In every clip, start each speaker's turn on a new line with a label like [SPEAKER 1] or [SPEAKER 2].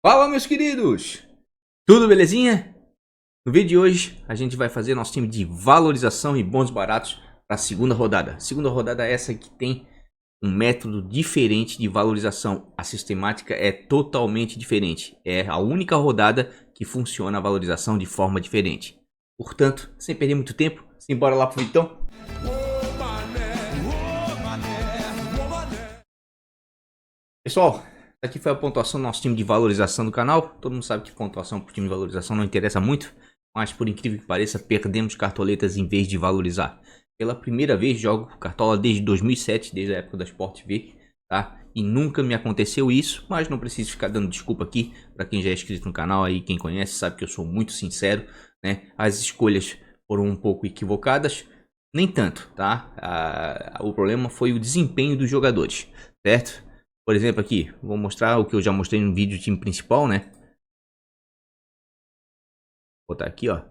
[SPEAKER 1] Fala, meus queridos! Tudo belezinha? No vídeo de hoje a gente vai fazer nosso time de valorização e bônus baratos para a segunda rodada. Segunda rodada é essa que tem um método diferente de valorização. A sistemática é totalmente diferente. É a única rodada que funciona a valorização de forma diferente. Portanto, sem perder muito tempo, simbora lá pro Vitão. Pessoal, aqui foi a pontuação do nosso time de valorização do canal. Todo mundo sabe que pontuação para o time de valorização não interessa muito, mas por incrível que pareça, perdemos cartoletas em vez de valorizar. Pela primeira vez jogo cartola desde 2007, desde a época da Sport TV, tá? E nunca me aconteceu isso, mas não preciso ficar dando desculpa aqui. Para quem já é inscrito no canal aí, quem conhece, sabe que eu sou muito sincero, né? As escolhas foram um pouco equivocadas, nem tanto, tá? O problema foi o desempenho dos jogadores, certo? Por exemplo aqui, vou mostrar o que eu já mostrei no vídeo do time principal, né? Vou botar aqui, ó.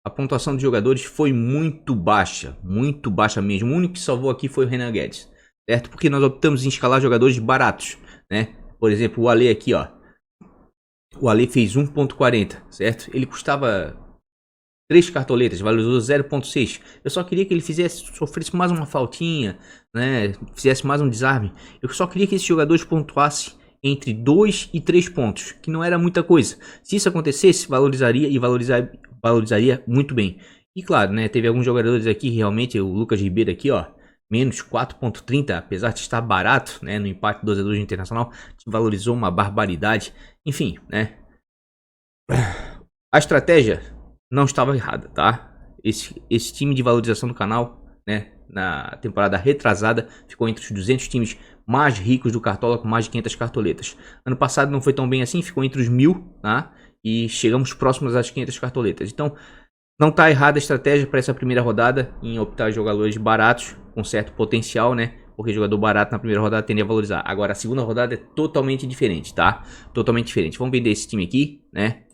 [SPEAKER 1] A pontuação dos jogadores foi muito baixa mesmo. O único que salvou aqui foi o Renan Guedes, certo? Porque nós optamos em escalar jogadores baratos, né? Por exemplo, o Ale aqui, ó. O Ale fez 1.40, certo? Ele custava 3 cartoletas, valorizou 0.6. Eu só queria que ele sofresse mais uma faltinha, né? Fizesse mais um desarme. Eu só queria que esse jogador pontuasse entre 2 e 3 pontos, que não era muita coisa. Se isso acontecesse, valorizaria muito bem. E claro, né, teve alguns jogadores aqui, realmente, o Lucas Ribeiro aqui, ó, menos 4.30, apesar de estar barato, né, no empate 2-2 internacional, valorizou uma barbaridade. Enfim, né? A estratégia não estava errada, tá? Esse time de valorização do canal, né, na temporada retrasada, ficou entre os 200 times mais ricos do Cartola, com mais de 500 cartoletas. Ano passado não foi tão bem assim, ficou entre os 1000, tá? E chegamos próximos às 500 cartoletas. Então, não está errada a estratégia para essa primeira rodada em optar jogadores baratos, com certo potencial, né? Porque jogador barato na primeira rodada tende a valorizar. Agora, a segunda rodada é totalmente diferente, tá? Totalmente diferente. Vamos vender esse time aqui, né?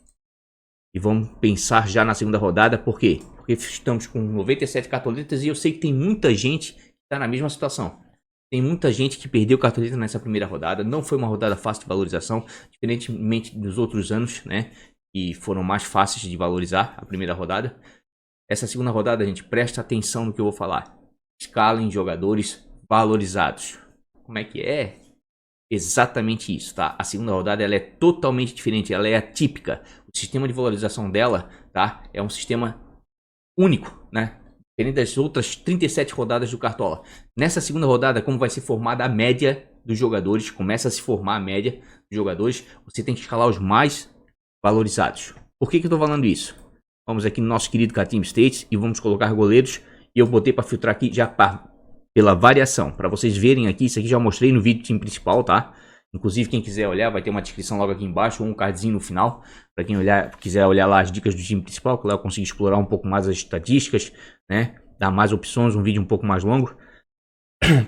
[SPEAKER 1] E vamos pensar já na segunda rodada, por quê? Porque estamos com 97 cartoletas e eu sei que tem muita gente que está na mesma situação. Tem muita gente que perdeu cartoleta nessa primeira rodada, não foi uma rodada fácil de valorização, diferentemente dos outros anos, né? Que foram mais fáceis de valorizar a primeira rodada. Essa segunda rodada, gente, presta atenção no que eu vou falar. Escalem jogadores valorizados. Como é que é? Exatamente isso, tá? A segunda rodada ela é totalmente diferente, ela é atípica. O sistema de valorização dela, tá? É um sistema único, né? Diferente das outras 37 rodadas do Cartola. Nessa segunda rodada, como vai ser formada a média dos jogadores, começa a se formar a média dos jogadores, você tem que escalar os mais valorizados. Por que eu tô falando isso? Vamos aqui no nosso querido Katim States e vamos colocar goleiros. E eu botei para filtrar aqui já pela variação, para vocês verem aqui. Isso aqui já mostrei no vídeo do time principal, tá? Inclusive quem quiser olhar vai ter uma descrição logo aqui embaixo ou um cardzinho no final, para quem quiser olhar lá as dicas do time principal, que lá eu consigo explorar um pouco mais as estatísticas, né? Dar mais opções, um vídeo um pouco mais longo.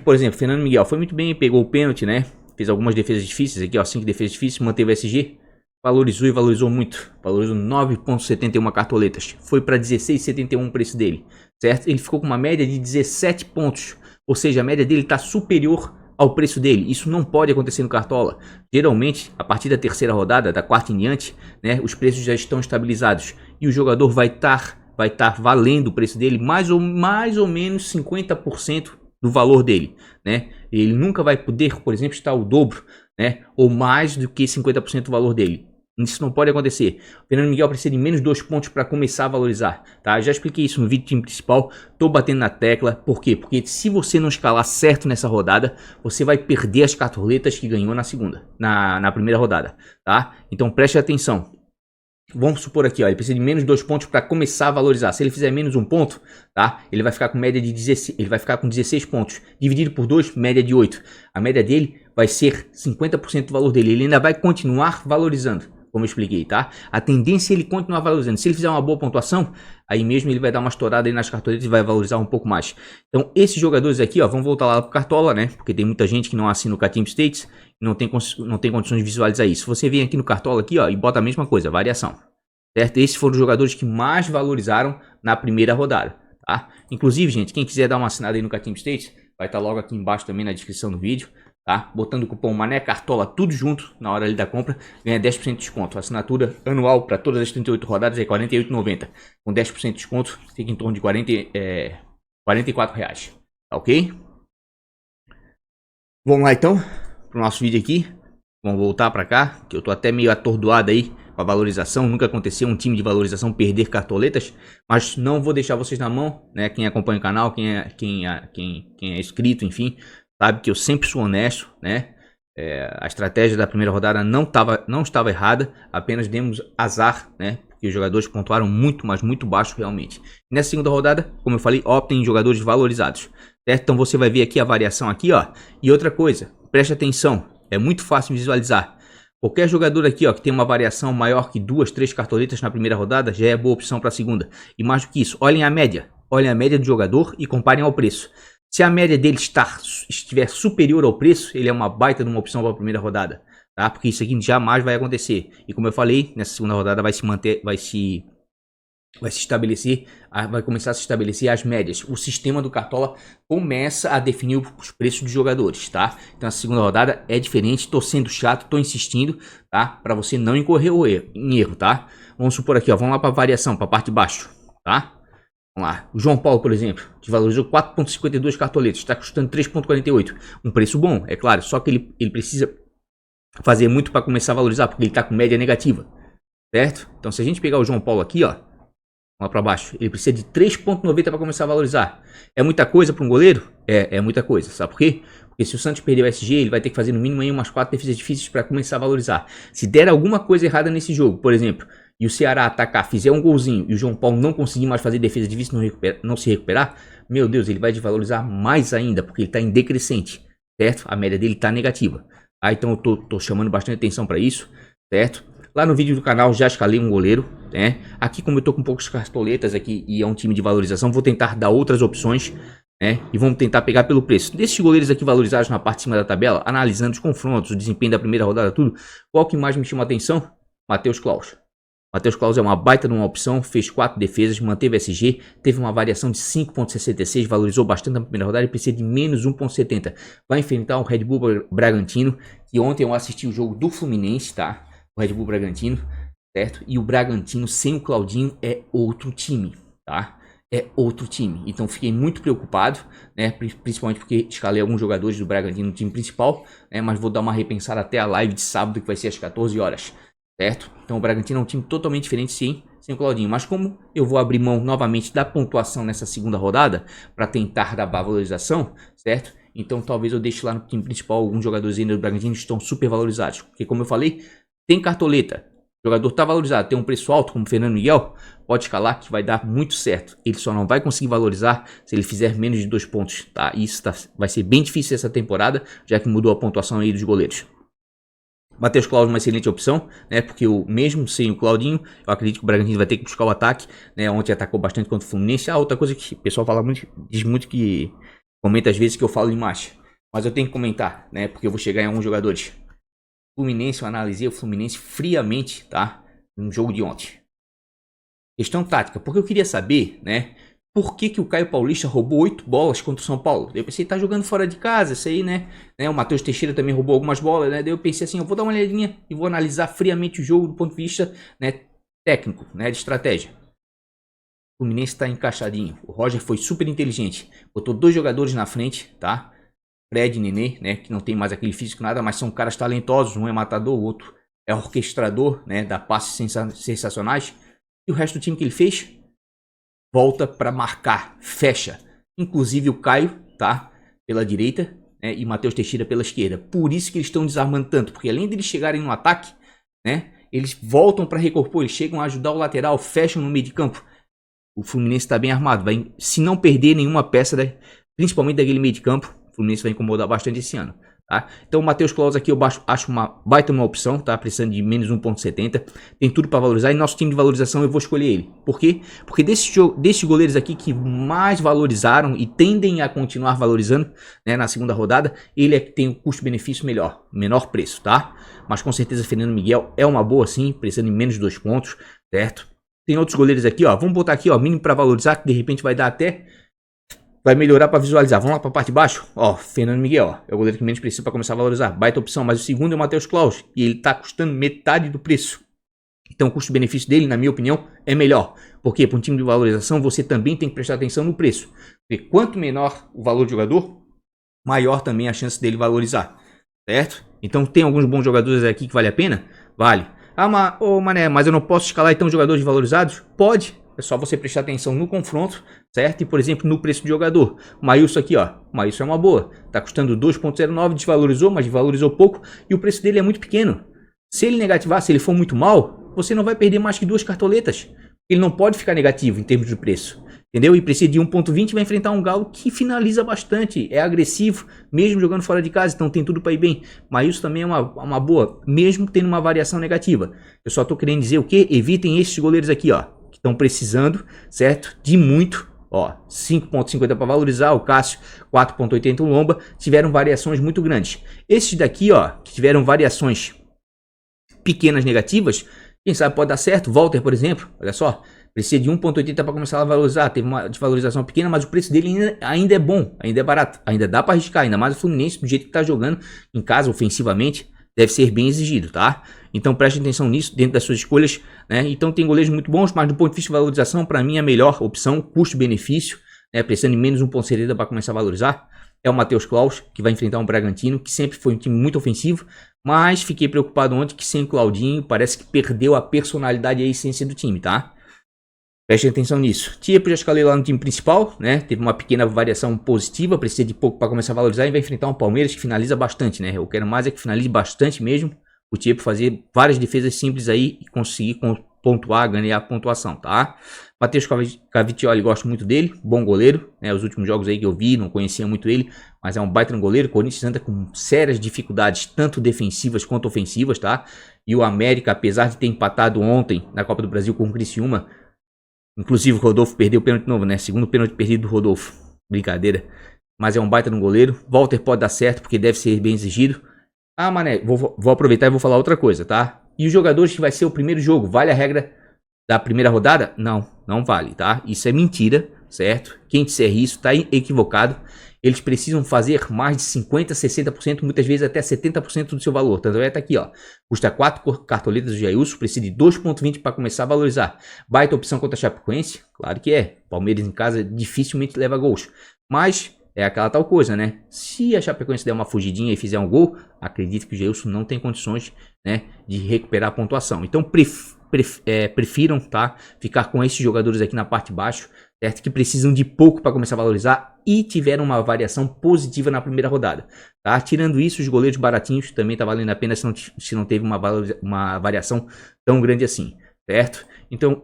[SPEAKER 1] Por exemplo, Fernando Miguel foi muito bem, pegou o pênalti, né? Fez algumas defesas difíceis aqui, ó, 5 defesas difíceis, manteve o SG, valorizou e valorizou muito. Valorizou 9.71 cartoletas, foi para 16.71 o preço dele, certo? Ele ficou com uma média de 17 pontos. Ou seja, a média dele está superior ao preço dele. Isso não pode acontecer no Cartola. Geralmente, a partir da terceira rodada, da quarta em diante, né, os preços já estão estabilizados. E o jogador vai estar valendo o preço dele mais ou menos 50% do valor dele, né? Ele nunca vai poder, por exemplo, estar o dobro, né, ou mais do que 50% do valor dele. Isso não pode acontecer. O Fernando Miguel precisa de menos 2 pontos para começar a valorizar, tá? Já expliquei isso no vídeo do time principal. Tô batendo na tecla. Por quê? Porque se você não escalar certo nessa rodada, você vai perder as cartoletas que ganhou na segunda, na primeira rodada, tá? Então preste atenção. Vamos supor aqui, ó, ele precisa de menos 2 pontos para começar a valorizar. Se ele fizer menos 1 ponto, tá? Ele vai ficar com média de 16, ele vai ficar com 16 pontos. Dividido por 2, média de 8. A média dele vai ser 50% do valor dele. Ele ainda vai continuar valorizando, como eu expliquei, tá? A tendência é ele continuar valorizando. Se ele fizer uma boa pontuação, aí mesmo ele vai dar uma estourada aí nas cartoletas e vai valorizar um pouco mais. Então, esses jogadores aqui, ó, vão voltar lá pro Cartola, né? Porque tem muita gente que não assina o Katim States e não tem condições de visualizar isso. Você vem aqui no Cartola aqui, ó, e bota a mesma coisa, variação. Certo? Esses foram os jogadores que mais valorizaram na primeira rodada, tá? Inclusive, gente, quem quiser dar uma assinada aí no Katim States, vai estar logo aqui embaixo também na descrição do vídeo. tá? Botando o cupom Mané Cartola tudo junto na hora ali da compra, ganha 10% de desconto. A assinatura anual para todas as 38 rodadas é R$ 48,90. Com 10% de desconto, fica em torno de R$ 44 reais, tá ok? Vamos lá então pro nosso vídeo aqui. Vamos voltar para cá, que eu tô até meio atordoado aí com a valorização. Nunca aconteceu um time de valorização perder cartoletas, mas não vou deixar vocês na mão, né? Quem acompanha o canal, quem é inscrito, enfim, sabe que eu sempre sou honesto, né? A estratégia da primeira rodada não estava errada, apenas demos azar, né? Porque os jogadores pontuaram muito, mas muito baixo realmente. Nessa segunda rodada, como eu falei, optem em jogadores valorizados, certo? Então você vai ver aqui a variação aqui, ó. E outra coisa, preste atenção, é muito fácil visualizar. Qualquer jogador aqui, ó, que tem uma variação maior que 2, 3 cartoletas na primeira rodada, já é boa opção para a segunda. E mais do que isso, olhem a média do jogador e comparem ao preço. Se a média dele estiver superior ao preço, ele é uma baita de uma opção para a primeira rodada, tá? Porque isso aqui jamais vai acontecer. E como eu falei, nessa segunda rodada vai começar a se estabelecer as médias. O sistema do Cartola começa a definir os preços dos jogadores, tá? Então a segunda rodada é diferente, tô sendo chato, tô insistindo, tá? Para você não incorrer em erro, tá? Vamos supor aqui, ó, vamos lá para variação, para a parte de baixo, tá? Vamos lá, o João Paulo, por exemplo, que valorizou 4,52 cartoletas, está custando 3,48. Um preço bom, é claro, só que ele precisa fazer muito para começar a valorizar, porque ele está com média negativa, certo? Então se a gente pegar o João Paulo aqui, ó, lá para baixo, ele precisa de 3,90 para começar a valorizar. É muita coisa para um goleiro? É muita coisa, sabe por quê? Porque se o Santos perder o SG, ele vai ter que fazer no mínimo aí umas 4 defesas difíceis para começar a valorizar. Se der alguma coisa errada nesse jogo, por exemplo, e o Ceará atacar, fizer um golzinho e o João Paulo não conseguir mais fazer defesa difícil, não se recuperar, meu Deus, ele vai desvalorizar mais ainda, porque ele está em decrescente, certo? A média dele está negativa. Então eu tô chamando bastante atenção para isso, certo? Lá no vídeo do canal já escalei um goleiro, né? Aqui como eu tô com poucas cartoletas aqui e é um time de valorização, vou tentar dar outras opções, né? E vamos tentar pegar pelo preço. Desses goleiros aqui valorizados na parte de cima da tabela, analisando os confrontos, o desempenho da primeira rodada, tudo, qual que mais me chama a atenção? Matheus Claus. Matheus Claus é uma baita de uma opção, fez 4 defesas, manteve SG, teve uma variação de 5,66, valorizou bastante na primeira rodada e precisa de menos 1,70. Vai enfrentar o Red Bull Bragantino, que ontem eu assisti o jogo do Fluminense, tá? O Red Bull Bragantino, certo? E o Bragantino sem o Claudinho é outro time, tá? É outro time. Então fiquei muito preocupado, né? Principalmente porque escalei alguns jogadores do Bragantino no time principal, né? Mas vou dar uma repensada até a live de sábado, que vai ser às 14 horas. Certo? Então o Bragantino é um time totalmente diferente sim, sem o Claudinho. Mas como eu vou abrir mão novamente da pontuação nessa segunda rodada, para tentar dar valorização, certo? Então talvez eu deixe lá no time principal alguns jogadores ainda do Bragantino que estão super valorizados. Porque como eu falei, tem cartoleta, o jogador está valorizado, tem um preço alto como o Fernando Miguel, pode escalar que vai dar muito certo. Ele só não vai conseguir valorizar se ele fizer menos de 2 pontos, tá? Isso vai ser bem difícil essa temporada, já que mudou a pontuação aí dos goleiros. Matheus Claus é uma excelente opção, né? Porque mesmo sem o Claudinho, eu acredito que o Bragantino vai ter que buscar o ataque, né? Ontem atacou bastante contra o Fluminense. Outra coisa que o pessoal fala muito, diz muito que comenta às vezes que eu falo demais, mas eu tenho que comentar, né? Porque eu vou chegar em alguns jogadores. Fluminense, eu analisei o Fluminense friamente, tá? No jogo de ontem. Questão tática, porque eu queria saber, né? Por que o Caio Paulista roubou 8 bolas contra o São Paulo? Eu pensei, tá jogando fora de casa, isso aí, né? O Matheus Teixeira também roubou algumas bolas, né? Daí eu pensei assim, eu vou dar uma olhadinha e vou analisar friamente o jogo do ponto de vista, né, técnico, né, de estratégia. O Fluminense tá encaixadinho. O Roger foi super inteligente. Botou 2 jogadores na frente, tá? Fred e Nenê, né? Que não tem mais aquele físico nada, mas são caras talentosos. Um é matador, o outro é orquestrador, né? Dá passes sensacionais. E o resto do time que ele fez? Volta para marcar, fecha. Inclusive o Caio, tá? Pela direita, né? E o Matheus Teixeira pela esquerda. Por isso que eles estão desarmando tanto. Porque além deles chegarem no ataque, né? Eles voltam para recompor, eles chegam a ajudar o lateral, fecham no meio de campo. O Fluminense está bem armado. Se não perder nenhuma peça, principalmente daquele meio de campo, o Fluminense vai incomodar bastante esse ano. Tá? Então o Matheus Claus aqui eu acho uma baita uma opção, tá? Precisando de menos 1,70. Tem tudo para valorizar e nosso time de valorização eu vou escolher ele. Por quê? Porque desses goleiros aqui que mais valorizaram e tendem a continuar valorizando, né, na segunda rodada, ele é que tem um custo-benefício melhor, menor preço, tá? Mas com certeza Fernando Miguel é uma boa sim, precisando de menos de 2 pontos, certo? Tem outros goleiros aqui, ó. Vamos botar aqui, ó, mínimo para valorizar, que de repente vai dar Vai melhorar para visualizar. Vamos lá para a parte de baixo. Ó, Fernando Miguel, ó, é o goleiro que menos precisa para começar a valorizar. Baita opção, mas o segundo é o Matheus Klaus. E ele tá custando metade do preço. Então o custo-benefício dele, na minha opinião, é melhor. Porque para um time de valorização, você também tem que prestar atenção no preço. Porque quanto menor o valor do jogador, maior também a chance dele valorizar. Certo? Então tem alguns bons jogadores aqui que vale a pena? Vale. Ah, Mané, mas eu não posso escalar então jogadores valorizados? Pode. É só você prestar atenção no confronto, certo? E, por exemplo, no preço do jogador. O Maílson aqui, ó. O Maílson é uma boa. Tá custando 2,09, desvalorizou, mas valorizou pouco. E o preço dele é muito pequeno. Se ele negativar, se ele for muito mal, você não vai perder mais que 2 cartoletas. Ele não pode ficar negativo em termos de preço. Entendeu? E precisa de 1,20 e vai enfrentar um Galo que finaliza bastante. É agressivo, mesmo jogando fora de casa. Então tem tudo para ir bem. Maílson também é uma boa, mesmo tendo uma variação negativa. Eu só tô querendo dizer o quê? Evitem esses goleiros aqui, ó. Estão precisando, certo? De muito, ó, 5,50 para valorizar, o Cássio 4,80 o Lomba, tiveram variações muito grandes. Esses daqui, ó, que tiveram variações pequenas negativas, quem sabe pode dar certo. Walter, por exemplo, olha só, precisa de 1,80 para começar a valorizar, teve uma desvalorização pequena, mas o preço dele ainda é bom, ainda é barato, ainda dá para arriscar, ainda mais o Fluminense, do jeito que tá jogando em casa, ofensivamente, deve ser bem exigido, tá? Então preste atenção nisso dentro das suas escolhas, né? Então tem goleiros muito bons, mas do ponto de vista de valorização, para mim a melhor opção, custo-benefício, né? Precisando de menos 1,70 para começar a valorizar, é o Matheus Klaus, que vai enfrentar um Bragantino, que sempre foi um time muito ofensivo, mas fiquei preocupado ontem que sem o Claudinho, parece que perdeu a personalidade e a essência do time, tá? Preste atenção nisso. Tipo, já escalei lá no time principal, né? Teve uma pequena variação positiva, precisa de pouco para começar a valorizar e vai enfrentar um Palmeiras que finaliza bastante, né? Eu quero mais é que finalize bastante mesmo. O Tipo fazer várias defesas simples aí e conseguir pontuar, ganhar pontuação, tá? Matheus Cavicchioli, gosto muito dele, bom goleiro, né? Os últimos jogos aí que eu vi, não conhecia muito ele, mas é um baita no goleiro. O Corinthians anda com sérias dificuldades, tanto defensivas quanto ofensivas, tá? E o América, apesar de ter empatado ontem na Copa do Brasil com o Criciúma, inclusive o Rodolfo perdeu o pênalti novo, né? Segundo pênalti perdido do Rodolfo. Brincadeira. Mas é um baita no goleiro. Walter pode dar certo porque deve ser bem exigido. Ah, mané, vou aproveitar e vou falar outra coisa, tá? E os jogadores que vai ser o primeiro jogo, vale a regra da primeira rodada? Não, não vale, tá? Isso é mentira, certo? Quem disser isso tá equivocado. Eles precisam fazer mais de 50%, 60%, muitas vezes até 70% do seu valor. Tanto é, tá aqui, ó. Custa 4 cartoletas do Jailson, precisa de 2,20 para começar a valorizar. Baita opção contra a Chapecoense? Claro que é. Palmeiras em casa dificilmente leva gols. Mas é aquela tal coisa, né? Se a Chapecoense der uma fugidinha e fizer um gol, acredito que o Jailson não tem condições, né, de recuperar a pontuação. Então prefiram, tá, ficar com esses jogadores aqui na parte de baixo, certo? Que precisam de pouco para começar a valorizar e tiveram uma variação positiva na primeira rodada, tá? Tirando isso, os goleiros baratinhos também tá valendo a pena se não teve uma variação tão grande assim, certo? Então,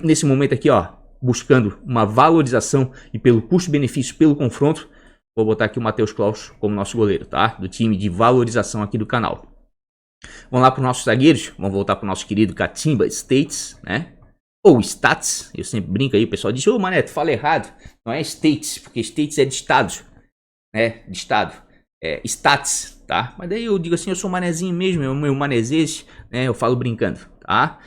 [SPEAKER 1] nesse momento aqui, ó, buscando uma valorização e pelo custo-benefício, pelo confronto, vou botar aqui o Matheus Klaus como nosso goleiro, tá? Do time de valorização aqui do canal. Vamos lá para os nossos zagueiros. Vamos voltar para o nosso querido Catimba States, né? Ou Stats. Eu sempre brinco aí, o pessoal diz, ô Mané, tu fala errado. Não é States, porque States é de estados, né? De estado. É Stats, tá? Mas daí eu digo assim, eu sou manezinho mesmo, eu meu manezês, né? Eu falo brincando, tá?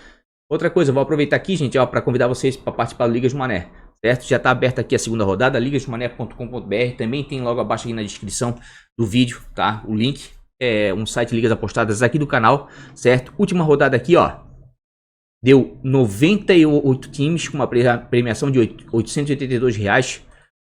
[SPEAKER 1] Outra coisa, eu vou aproveitar aqui, gente, ó, para convidar vocês para participar do Ligas do Mané, certo? Já está aberta aqui a segunda rodada, ligasdomané.com.br. Também tem logo abaixo aqui na descrição do vídeo, tá? O link é um site Ligas Apostadas aqui do canal, certo? Última rodada aqui, ó. Deu 98 times com uma premiação de R$882.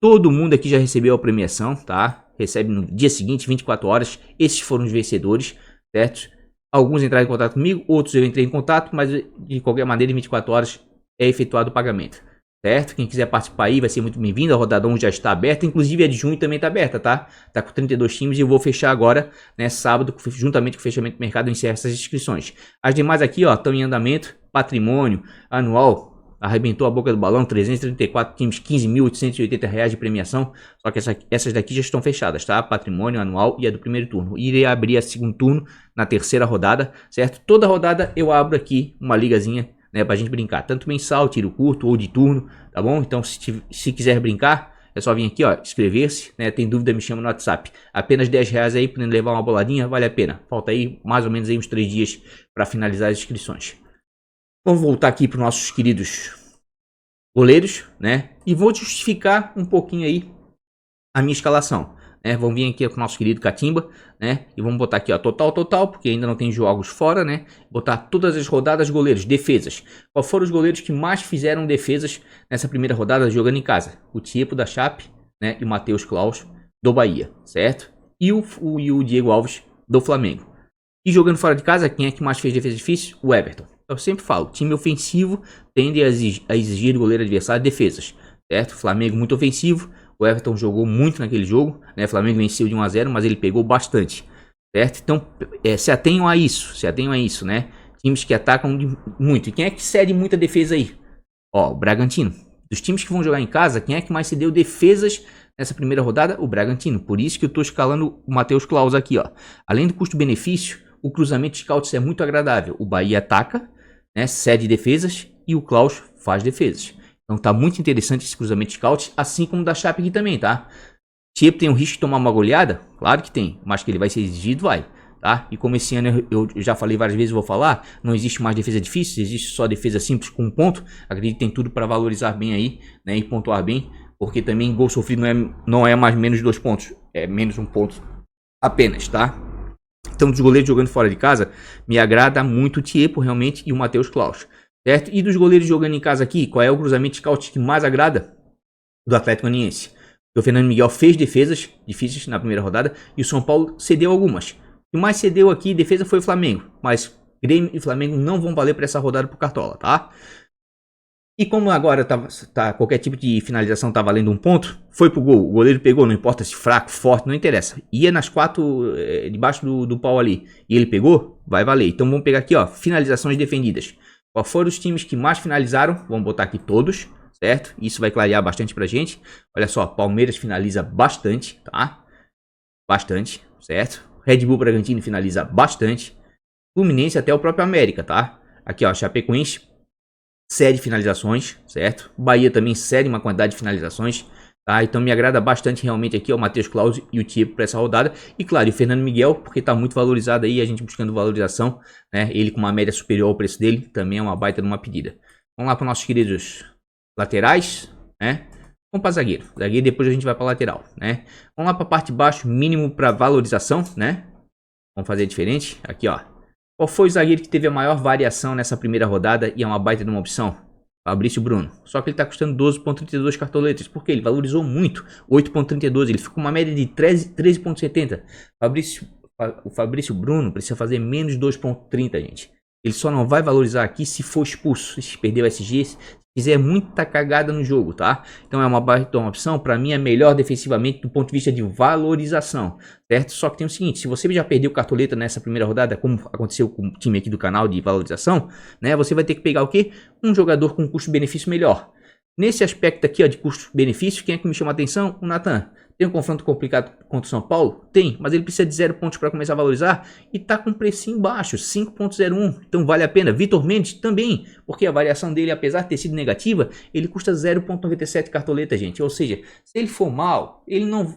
[SPEAKER 1] Todo mundo aqui já recebeu a premiação, tá? Recebe no dia seguinte, 24 horas. Esses foram os vencedores, certo? Alguns entraram em contato comigo, outros eu entrei em contato, mas de qualquer maneira, em 24 horas é efetuado o pagamento, certo? Quem quiser participar aí vai ser muito bem-vindo. A rodada 1 já está aberta, inclusive a de junho também está aberta, tá? Tá com 32 times e eu vou fechar agora, né, sábado, juntamente com o fechamento do mercado, eu encerro essas inscrições. As demais aqui, ó, estão em andamento. Patrimônio anual, arrebentou a boca do balão, 334 times, R$15.880 de premiação. Só que essas daqui já estão fechadas, tá? Patrimônio anual e a do primeiro turno. Irei abrir a segundo turno na terceira rodada, certo? Toda rodada eu abro aqui uma ligazinha, né, pra gente brincar, tanto mensal, tiro curto ou de turno, tá bom? Então se quiser brincar, é só vir aqui, ó, inscrever-se, né? Tem dúvida, me chama no WhatsApp. Apenas R$10 aí, podendo levar uma boladinha, vale a pena. Falta aí mais ou menos aí uns 3 dias para finalizar as inscrições. Vamos voltar aqui para os nossos queridos goleiros, né? E vou justificar um pouquinho aí a minha escalação. Né? Vamos vir aqui com o nosso querido Catimba, né? E vamos botar aqui, ó, total, porque ainda não tem jogos fora, né? Botar todas as rodadas, goleiros, defesas. Qual foram os goleiros que mais fizeram defesas nessa primeira rodada jogando em casa? O Tiepo da Chape, né? E o Matheus Klaus do Bahia, certo? E o Diego Alves do Flamengo. E jogando fora de casa, quem é que mais fez defesa difícil? O Everton. Eu sempre falo, time ofensivo tende a exigir do goleiro adversário defesas, certo? Flamengo muito ofensivo. O Everton jogou muito naquele jogo, né? O Flamengo venceu de 1 a 0, mas ele pegou bastante, certo? Então, se atenham a isso, né? Times que atacam muito. E quem é que cede muita defesa aí? Ó, o Bragantino. Dos times que vão jogar em casa, quem é que mais cedeu defesas nessa primeira rodada? O Bragantino. Por isso que eu tô escalando o Matheus Klaus aqui, ó. Além do custo-benefício, o cruzamento de scouts é muito agradável. O Bahia ataca, né? Cede defesas e o Klaus faz defesas. Então tá muito interessante esse cruzamento de scout, assim como o da Chape aqui também, tá? Tiepo tem um risco de tomar uma goleada? Claro que tem, mas que ele vai ser exigido, vai, tá? E como esse ano eu já falei várias vezes, vou falar, não existe mais defesa difícil, existe só defesa simples com um ponto. Acredito que tem tudo para valorizar bem aí, né? E pontuar bem, porque também gol sofrido não é mais menos de 2 pontos, é menos 1 ponto apenas, tá? Então dos goleiros jogando fora de casa, me agrada muito o Tiepo realmente e o Matheus Klaus. Certo? E dos goleiros jogando em casa aqui, qual é o cruzamento de scout que mais agrada? Do Atlético Goianiense. O Fernando Miguel fez defesas difíceis na primeira rodada e o São Paulo cedeu algumas. O que mais cedeu aqui defesa foi o Flamengo, mas Grêmio e Flamengo não vão valer para essa rodada pro Cartola, tá? E como agora qualquer tipo de finalização tá valendo 1 ponto, foi pro gol. O goleiro pegou, não importa se fraco, forte, não interessa. Ia nas 4 debaixo do pau ali e ele pegou, vai valer. Então vamos pegar aqui, ó, finalizações defendidas. Qual foram os times que mais finalizaram? Vamos botar aqui todos, certo? Isso vai clarear bastante pra gente. Olha só, Palmeiras finaliza bastante, tá? Bastante, certo? Red Bull Bragantino finaliza bastante. Fluminense até o próprio América, tá? Aqui, ó, Chapecoense cede finalizações, certo? Bahia também cede uma quantidade de finalizações, tá? Então me agrada bastante realmente aqui, ó, o Matheus Klaus e o Tiepo para essa rodada. E claro, e o Fernando Miguel, porque tá muito valorizado aí, a gente buscando valorização, né? Ele com uma média superior ao preço dele, também é uma baita de uma pedida. Vamos lá para nossos queridos laterais, né? Vamos para zagueiro. Zagueiro, depois a gente vai para lateral, né? Vamos lá para a parte de baixo, mínimo para valorização, né? Vamos fazer diferente. Aqui, ó. Qual foi o zagueiro que teve a maior variação nessa primeira rodada e é uma baita de uma opção? Fabrício Bruno. Só que ele está custando 12,32 cartoletas, porque ele valorizou muito, 8,32. Ele ficou com uma média de 13,70. O Fabrício Bruno precisa fazer menos de 2,30, gente. Ele só não vai valorizar aqui se for expulso, se perder o SG, se fizer muita cagada no jogo, tá? Então é uma baita opção, para mim é melhor defensivamente do ponto de vista de valorização, certo? Só que tem o seguinte, se você já perdeu cartoleta nessa primeira rodada, como aconteceu com o time aqui do canal de valorização, né? Você vai ter que pegar o quê? Um jogador com custo-benefício melhor. Nesse aspecto aqui, ó, de custo-benefício, quem é que me chama a atenção? O Natan. Tem um confronto complicado contra o São Paulo? Tem, mas ele precisa de 0 pontos para começar a valorizar e tá com precinho baixo, 5,01. Então vale a pena. Vitor Mendes também, porque a variação dele, apesar de ter sido negativa, ele custa 0,97 cartoleta, gente. Ou seja, se ele for mal,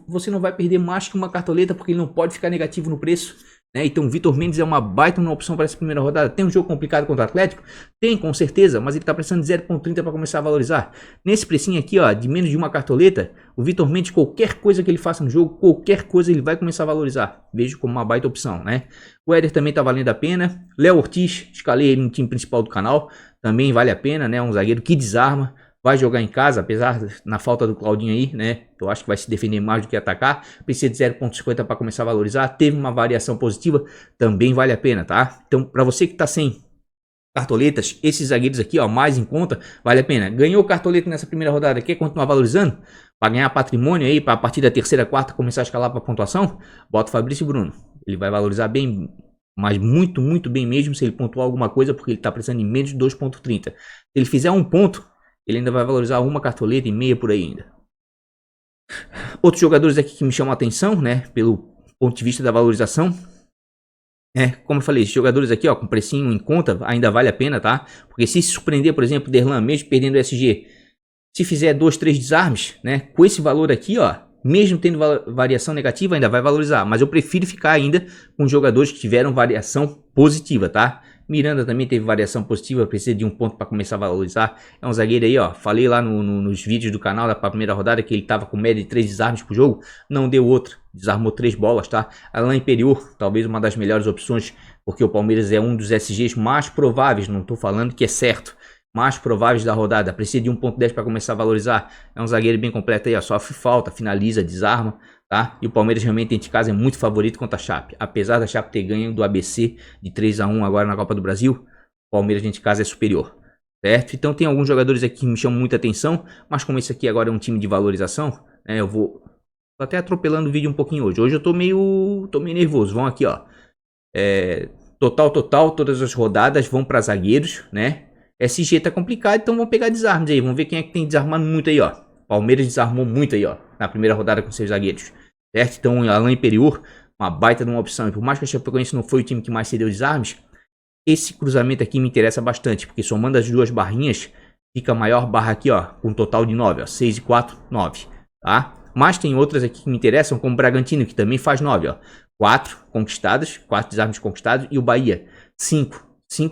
[SPEAKER 1] você não vai perder mais que uma cartoleta, porque ele não pode ficar negativo no preço. Né? Então, Vitor Mendes é uma baita uma opção para essa primeira rodada. Tem um jogo complicado contra o Atlético? Tem, com certeza, mas ele está precisando de 0,30 para começar a valorizar. Nesse precinho aqui, ó, de menos de uma cartoleta, o Vitor Mendes, qualquer coisa que ele faça no jogo, qualquer coisa ele vai começar a valorizar. Vejo como uma baita opção, né? O Éder também está valendo a pena. Léo Ortiz, escalei ele no time principal do canal, também vale a pena, né? Um zagueiro que desarma. Vai jogar em casa, apesar na falta do Claudinho aí, né? Eu acho que vai se defender mais do que atacar. Precisa de 0,50 para começar a valorizar. Teve uma variação positiva, também vale a pena, tá? Então, para você que tá sem cartoletas, esses zagueiros aqui, ó, mais em conta, vale a pena. Ganhou cartoleta nessa primeira rodada, quer continuar valorizando? Para ganhar patrimônio aí, para a partir da terceira, quarta começar a escalar para pontuação? Bota o Fabrício Bruno. Ele vai valorizar bem, mas muito, muito bem mesmo se ele pontuar alguma coisa, porque ele tá precisando de menos de 2,30. Se ele fizer um ponto, ele ainda vai valorizar uma cartoleta e meia por aí ainda. Outros jogadores aqui que me chamam a atenção, né? Pelo ponto de vista da valorização. Como eu falei, esses jogadores aqui, ó, com precinho em conta, ainda vale a pena, tá? Porque se surpreender, por exemplo, o Derlan, mesmo perdendo o SG, se fizer 2, 3 desarmes, né? Com esse valor aqui, ó, mesmo tendo variação negativa, ainda vai valorizar. Mas eu prefiro ficar ainda com jogadores que tiveram variação positiva, tá? Miranda também teve variação positiva, precisa de um ponto para começar a valorizar. É um zagueiro aí, ó. Falei lá nos vídeos do canal da primeira rodada que ele tava com média de 3 desarmes por jogo. Não deu outra. Desarmou 3 bolas, tá? Alain Imperiur, talvez uma das melhores opções, porque o Palmeiras é um dos SGs mais prováveis. Não tô falando que é certo. Mais prováveis da rodada. Precisa de 1.10 para começar a valorizar. É um zagueiro bem completo aí, ó. Sofre falta, finaliza, desarma. Tá? E o Palmeiras realmente dentro de casa é muito favorito contra a Chape. Apesar da Chape ter ganho do ABC de 3-1 agora na Copa do Brasil, o Palmeiras dentro de casa é superior. Certo? Então tem alguns jogadores aqui que me chamam muita atenção, mas como esse aqui agora é um time de valorização, né, eu vou... Tô até atropelando o vídeo um pouquinho hoje. Hoje eu tô meio nervoso. Vamos aqui, ó. Total, todas as rodadas vão para zagueiros, né? SG tá complicado, então vamos pegar desarmes aí. Vamos ver quem é que tem desarmado muito aí, ó. Palmeiras desarmou muito aí, ó, na primeira rodada com seus zagueiros. Certo? Então, Alain Imperiur, uma baita de uma opção. E por mais que a Chapecoense não foi o time que mais cedeu desarmes, esse cruzamento aqui me interessa bastante, porque somando as duas barrinhas, fica a maior barra aqui, ó, com um total de 9, ó, 6 e 4, 9, tá? Mas tem outras aqui que me interessam, como o Bragantino, que também faz 9, ó. 4 conquistadas, 4 desarmes conquistados, e o Bahia, 5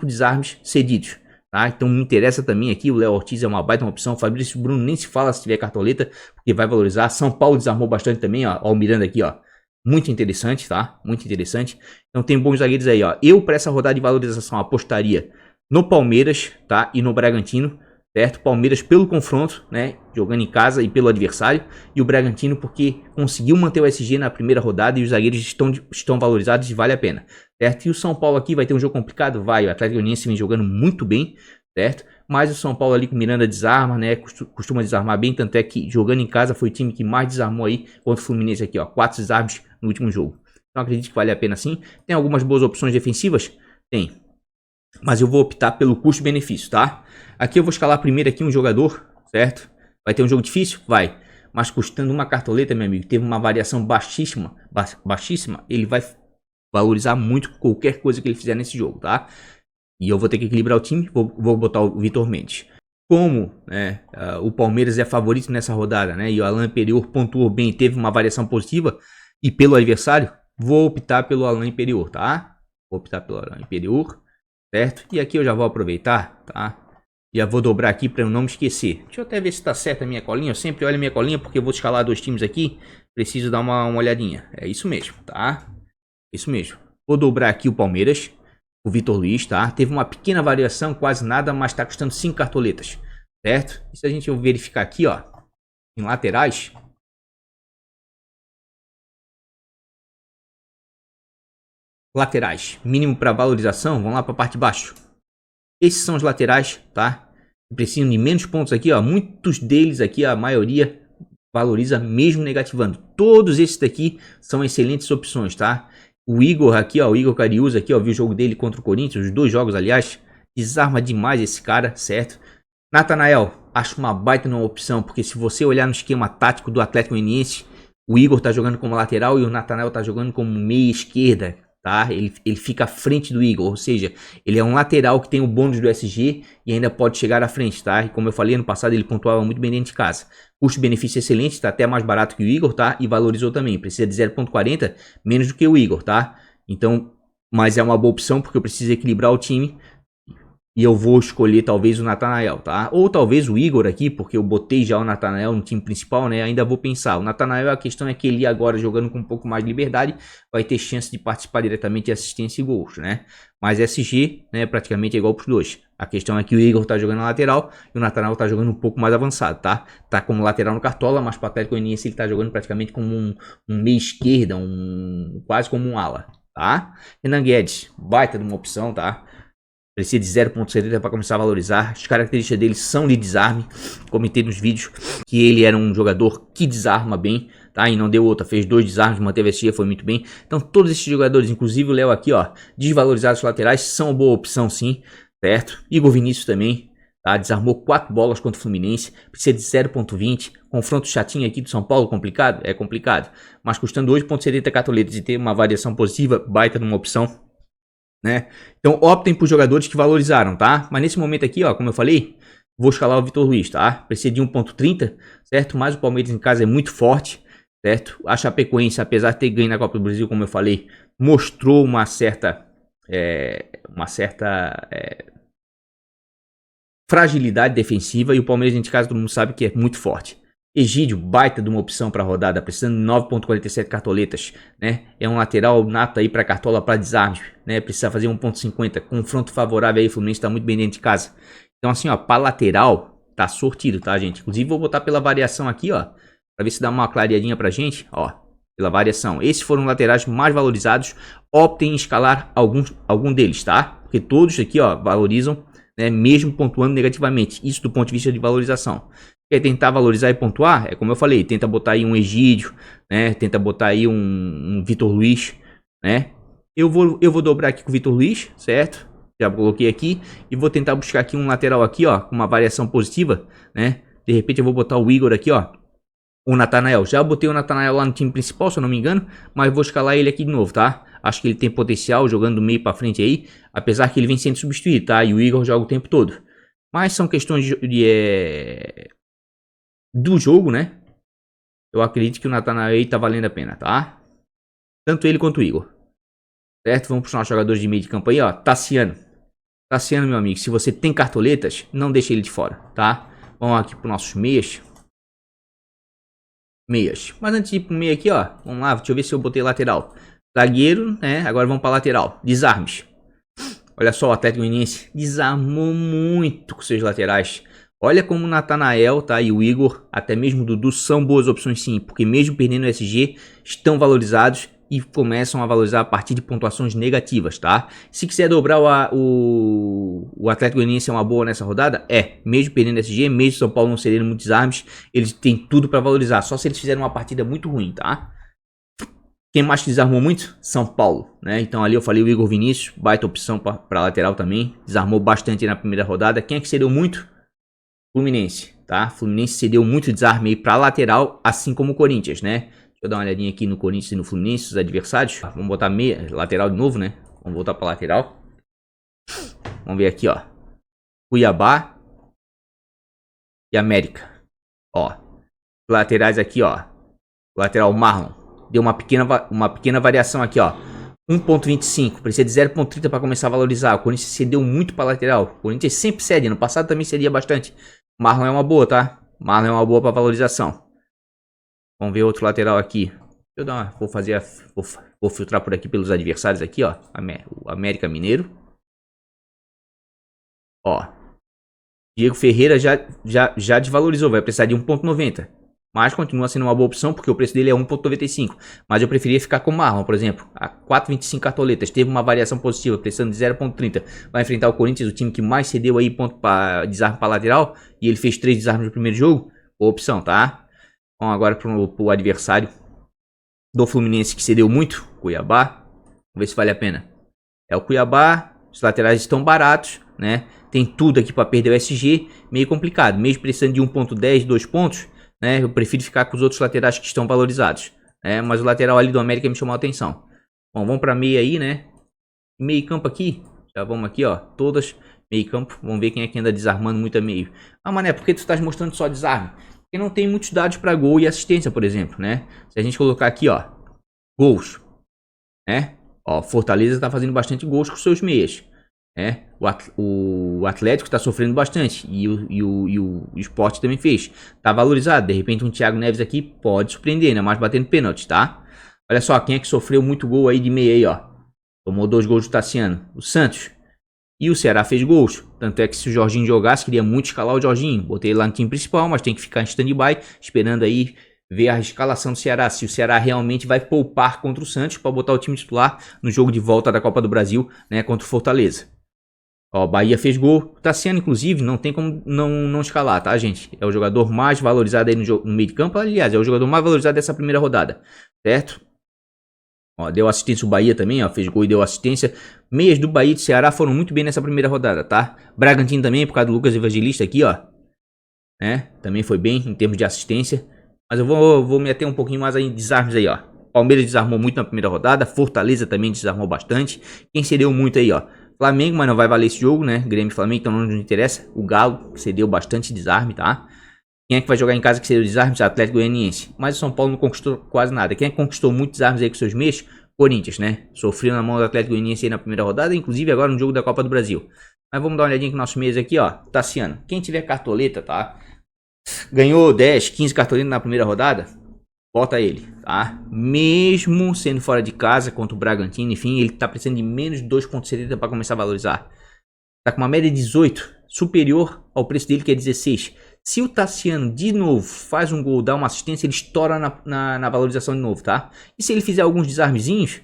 [SPEAKER 1] desarmes cedidos. Tá? Então me interessa também aqui, o Léo Ortiz é uma baita uma opção, o Fabrício Bruno nem se fala se tiver cartoleta, porque vai valorizar. São Paulo desarmou bastante também, ó, o Miranda aqui, ó, muito interessante, tá? Muito interessante. Então tem bons zagueiros aí, ó. Eu para essa rodada de valorização apostaria no Palmeiras, tá? E no Bragantino, certo? Palmeiras pelo confronto, né? Jogando em casa e pelo adversário, e o Bragantino porque conseguiu manter o SG na primeira rodada e os zagueiros estão valorizados e vale a pena. Certo? E o São Paulo aqui vai ter um jogo complicado? Vai, o Atlético Goianiense vem jogando muito bem, certo? Mas o São Paulo ali com Miranda desarma, né? Costuma desarmar bem, tanto é que jogando em casa foi o time que mais desarmou aí contra o Fluminense aqui, ó. 4 desarmes no último jogo. Então acredito que vale a pena sim. Tem algumas boas opções defensivas? Tem. Mas eu vou optar pelo custo-benefício, tá? Aqui eu vou escalar primeiro aqui um jogador, certo? Vai ter um jogo difícil? Vai. Mas custando uma cartoleta, meu amigo, teve uma variação baixíssima, ele vai valorizar muito qualquer coisa que ele fizer nesse jogo, tá? E eu vou ter que equilibrar o time, vou botar o Vitor Mendes. Como, né, o Palmeiras é favorito nessa rodada, né? E o Alain Imperiur pontuou bem, teve uma variação positiva. E pelo adversário, vou optar pelo Alain Imperiur, tá? Vou optar pelo Alain Imperiur, certo? E aqui eu já vou aproveitar, tá? Já vou dobrar aqui para eu não me esquecer. Deixa eu até ver se tá certa a minha colinha. Eu sempre olho a minha colinha porque eu vou escalar 2 times aqui. Preciso dar uma olhadinha. É isso mesmo, tá? Isso mesmo. Vou dobrar aqui o Palmeiras. O Vitor Luiz, tá? Teve uma pequena variação, quase nada, mas tá custando 5 cartoletas. Certo? E se a gente verificar aqui, ó. Em laterais. Laterais. Mínimo para valorização. Vamos lá para a parte de baixo. Esses são os laterais, tá? Precisam de menos pontos aqui, ó. Muitos deles aqui, a maioria valoriza mesmo negativando. Todos esses daqui são excelentes opções, tá? O Igor aqui, ó, o Igor Cariúza aqui, ó, vi o jogo dele contra o Corinthians, os 2 jogos, aliás, desarma demais esse cara, certo? Natanael, acho uma baita numa opção, porque se você olhar no esquema tático do Atlético Goianiense, o Igor tá jogando como lateral e o Natanael tá jogando como meia esquerda, tá? Ele fica à frente do Igor, ou seja, ele é um lateral que tem o bônus do SG e ainda pode chegar à frente, tá? E como eu falei, ano passado ele pontuava muito bem dentro de casa. Custo-benefício excelente, tá até mais barato que o Igor, tá? E valorizou também, precisa de 0.40, menos do que o Igor, tá? Então, mas é uma boa opção porque eu preciso equilibrar o time. E eu vou escolher talvez o Natanael, tá? Ou talvez o Igor aqui, porque eu botei já o Natanael no time principal, né? Ainda vou pensar. O Natanael, a questão é que ele agora jogando com um pouco mais de liberdade, vai ter chance de participar diretamente de assistência e gols, né? Mas SG, né, praticamente é igual para os dois. A questão é que o Igor tá jogando na lateral e o Natanael tá jogando um pouco mais avançado, tá? Tá como lateral no Cartola, mas para o Atlético Goianiense ele tá jogando praticamente como um meia esquerda, quase como um ala, tá? Renan Guedes, baita de uma opção, tá? Precisa de 0.70 para começar a valorizar. As características dele são de desarme. Comentei nos vídeos que ele era um jogador que desarma bem, tá? E não deu outra. Fez 2 desarmes, manteve a SG, foi muito bem. Então todos esses jogadores, inclusive o Léo aqui, ó, desvalorizados laterais, são uma boa opção sim, certo? Igor Vinícius também, tá? Desarmou 4 bolas contra o Fluminense. Precisa de 0.20. Confronto chatinho aqui do São Paulo, complicado? É complicado. Mas custando 8.70 cartoletas e ter uma variação positiva, baita numa opção, né? Então optem por jogadores que valorizaram, tá? Mas nesse momento aqui, ó, como eu falei, vou escalar o Vitor Luiz, tá? Precisa de 1.30, certo? Mas o Palmeiras em casa é muito forte, certo? A Chapecoense, apesar de ter ganho na Copa do Brasil, como eu falei, mostrou uma certa uma certa fragilidade defensiva, e o Palmeiras dentro de casa todo mundo sabe que é muito forte. Egídio, baita de uma opção para rodada, precisando de 9.47 cartoletas, né? É um lateral nato aí para cartola, para desarme, né? Precisa fazer 1.50, confronto favorável aí, o Fluminense tá muito bem dentro de casa. Então assim, ó, para lateral tá sortido, tá, gente? Inclusive vou botar pela variação aqui, ó, para ver se dá uma clareadinha pra gente, ó, pela variação. Esses foram os laterais mais valorizados. Optem em escalar algum deles, tá? Porque todos aqui, ó, valorizam, né, mesmo pontuando negativamente. Isso do ponto de vista de valorização. Quer tentar valorizar e pontuar? É como eu falei, tenta botar aí um Egídio, né? Tenta botar aí um Vitor Luiz, né? Eu vou dobrar aqui com o Vitor Luiz, certo? Já coloquei aqui e vou tentar buscar aqui um lateral aqui, ó, com uma variação positiva, né? De repente eu vou botar o Igor aqui, ó, o Natanael. Já botei o Natanael lá no time principal, se eu não me engano, mas vou escalar ele aqui de novo, tá? Acho que ele tem potencial jogando do meio pra frente aí, apesar que ele vem sendo substituído, tá? E o Igor joga o tempo todo. Mas são questões do jogo, né? Eu acredito que o Natanael aí tá valendo a pena, tá? Tanto ele quanto o Igor. Certo? Vamos para os nossos jogadores de meio de campo aí, ó. Tassiano. Tassiano, meu amigo, se você tem cartoletas, não deixe ele de fora, tá? Vamos aqui para os nossos meias. Meias. Mas antes de ir pro meio aqui, ó. Vamos lá, deixa eu ver se eu botei lateral. Zagueiro, né? Agora vamos para lateral. Desarmes. Olha só, o Atlético Goianiense desarmou muito com seus laterais. Olha como o Natanael, tá, e o Igor, até mesmo o Dudu, são boas opções sim, porque mesmo perdendo o SG, estão valorizados e começam a valorizar a partir de pontuações negativas, tá? Se quiser dobrar o Atlético Goianiense é uma boa nessa rodada? Mesmo perdendo o SG, mesmo São Paulo não cedendo muitos desarmes, eles têm tudo para valorizar, só se eles fizerem uma partida muito ruim, tá? Quem mais desarmou muito? São Paulo, né? Então ali eu falei o Igor Vinícius, baita opção para lateral também, desarmou bastante na primeira rodada. Quem é que cedeu muito? Fluminense, tá? Fluminense cedeu muito desarme aí pra lateral, assim como o Corinthians, né? Deixa eu dar uma olhadinha aqui no Corinthians e no Fluminense, os adversários. Vamos botar meia, lateral de novo, né? Vamos voltar pra lateral. Vamos ver aqui, ó. Cuiabá e América. Ó, laterais aqui, ó. Lateral Marlon. Deu uma pequena variação aqui, ó. 1.25, precisa de 0.30 para começar a valorizar. O Corinthians cedeu muito para lateral. O Corinthians sempre cede, no passado também cedia bastante. Marlon é uma boa, tá? Marlon é uma boa para valorização. Vamos ver outro lateral aqui. Deixa eu dar uma, vou filtrar por aqui pelos adversários aqui, ó. O América Mineiro. Ó. Diego Ferreira já desvalorizou, vai precisar de 1.90. Mas continua sendo uma boa opção, porque o preço dele é 1.95. Mas eu preferia ficar com o Marlon, por exemplo. A 4,25 cartoletas, teve uma variação positiva, precisando de 0.30. Vai enfrentar o Corinthians, o time que mais cedeu aí ponto para desarme para lateral. E ele fez 3 desarmes no primeiro jogo. Boa opção, tá? Vamos agora pro adversário do Fluminense, que cedeu muito. Cuiabá. Vamos ver se vale a pena. É o Cuiabá. Os laterais estão baratos, né? Tem tudo aqui para perder o SG. Meio complicado. Mesmo precisando de 1.10, 2 pontos, né? Eu prefiro ficar com os outros laterais que estão valorizados, né? Mas o lateral ali do América me chamou a atenção. Bom, vamos para meia aí, né? Meio campo aqui. Já vamos aqui, ó. Todas meio campo. Vamos ver quem é que anda desarmando muito a meio. Ah, mané, por que tu estás mostrando só desarme? Porque não tem muitos dados para gol e assistência, por exemplo, né? Se a gente colocar aqui, ó, gols, né? Ó, Fortaleza está fazendo bastante gols com seus meias, né? O Atlético está sofrendo bastante e o Sport também fez. Tá valorizado. De repente um Thiago Neves aqui pode surpreender, né? Mas batendo pênalti, tá? Olha só, quem é que sofreu muito gol aí de meia aí, ó. Tomou 2 gols do Tassiano. O Santos. E o Ceará fez gols. Tanto é que se o Jorginho jogasse, queria muito escalar o Jorginho. Botei ele lá no time principal, mas tem que ficar em stand-by, esperando aí ver a escalação do Ceará. Se o Ceará realmente vai poupar contra o Santos para botar o time titular no jogo de volta da Copa do Brasil, né? Contra o Fortaleza. Ó, Bahia fez gol. Tassiano, inclusive, não tem como não escalar, tá, gente? É o jogador mais valorizado aí no meio de campo. Aliás, é o jogador mais valorizado dessa primeira rodada, certo? Ó, deu assistência o Bahia também, ó, fez gol e deu assistência. Meias do Bahia e do Ceará foram muito bem nessa primeira rodada, tá? Bragantino também, por causa do Lucas Evangelista aqui, ó. Né? Também foi bem em termos de assistência. Mas eu vou me ater um pouquinho mais aí em desarmes aí, ó. Palmeiras desarmou muito na primeira rodada. Fortaleza também desarmou bastante. Quem cedeu muito aí, ó. Flamengo, mas não vai valer esse jogo, né? Grêmio e Flamengo, então não interessa. O Galo cedeu bastante desarme, tá? Quem é que vai jogar em casa que cedeu desarmes? Atlético Goianiense. Mas o São Paulo não conquistou quase nada. Quem é que conquistou muitos desarmes aí com seus meios? Corinthians, né? Sofreu na mão do Atlético Goianiense aí na primeira rodada, inclusive agora no jogo da Copa do Brasil. Mas vamos dar uma olhadinha aqui no nosso mês aqui, ó. Tassiano. Quem tiver cartoleta, tá? Ganhou 10, 15 cartoletas na primeira rodada, bota ele, tá? Mesmo sendo fora de casa contra o Bragantino, enfim, ele tá precisando de menos de 2,70 para começar a valorizar. Tá com uma média de 18, superior ao preço dele que é 16. Se o Tassiano de novo faz um gol, dá uma assistência, ele estoura na valorização de novo, tá? E se ele fizer alguns desarmezinhos,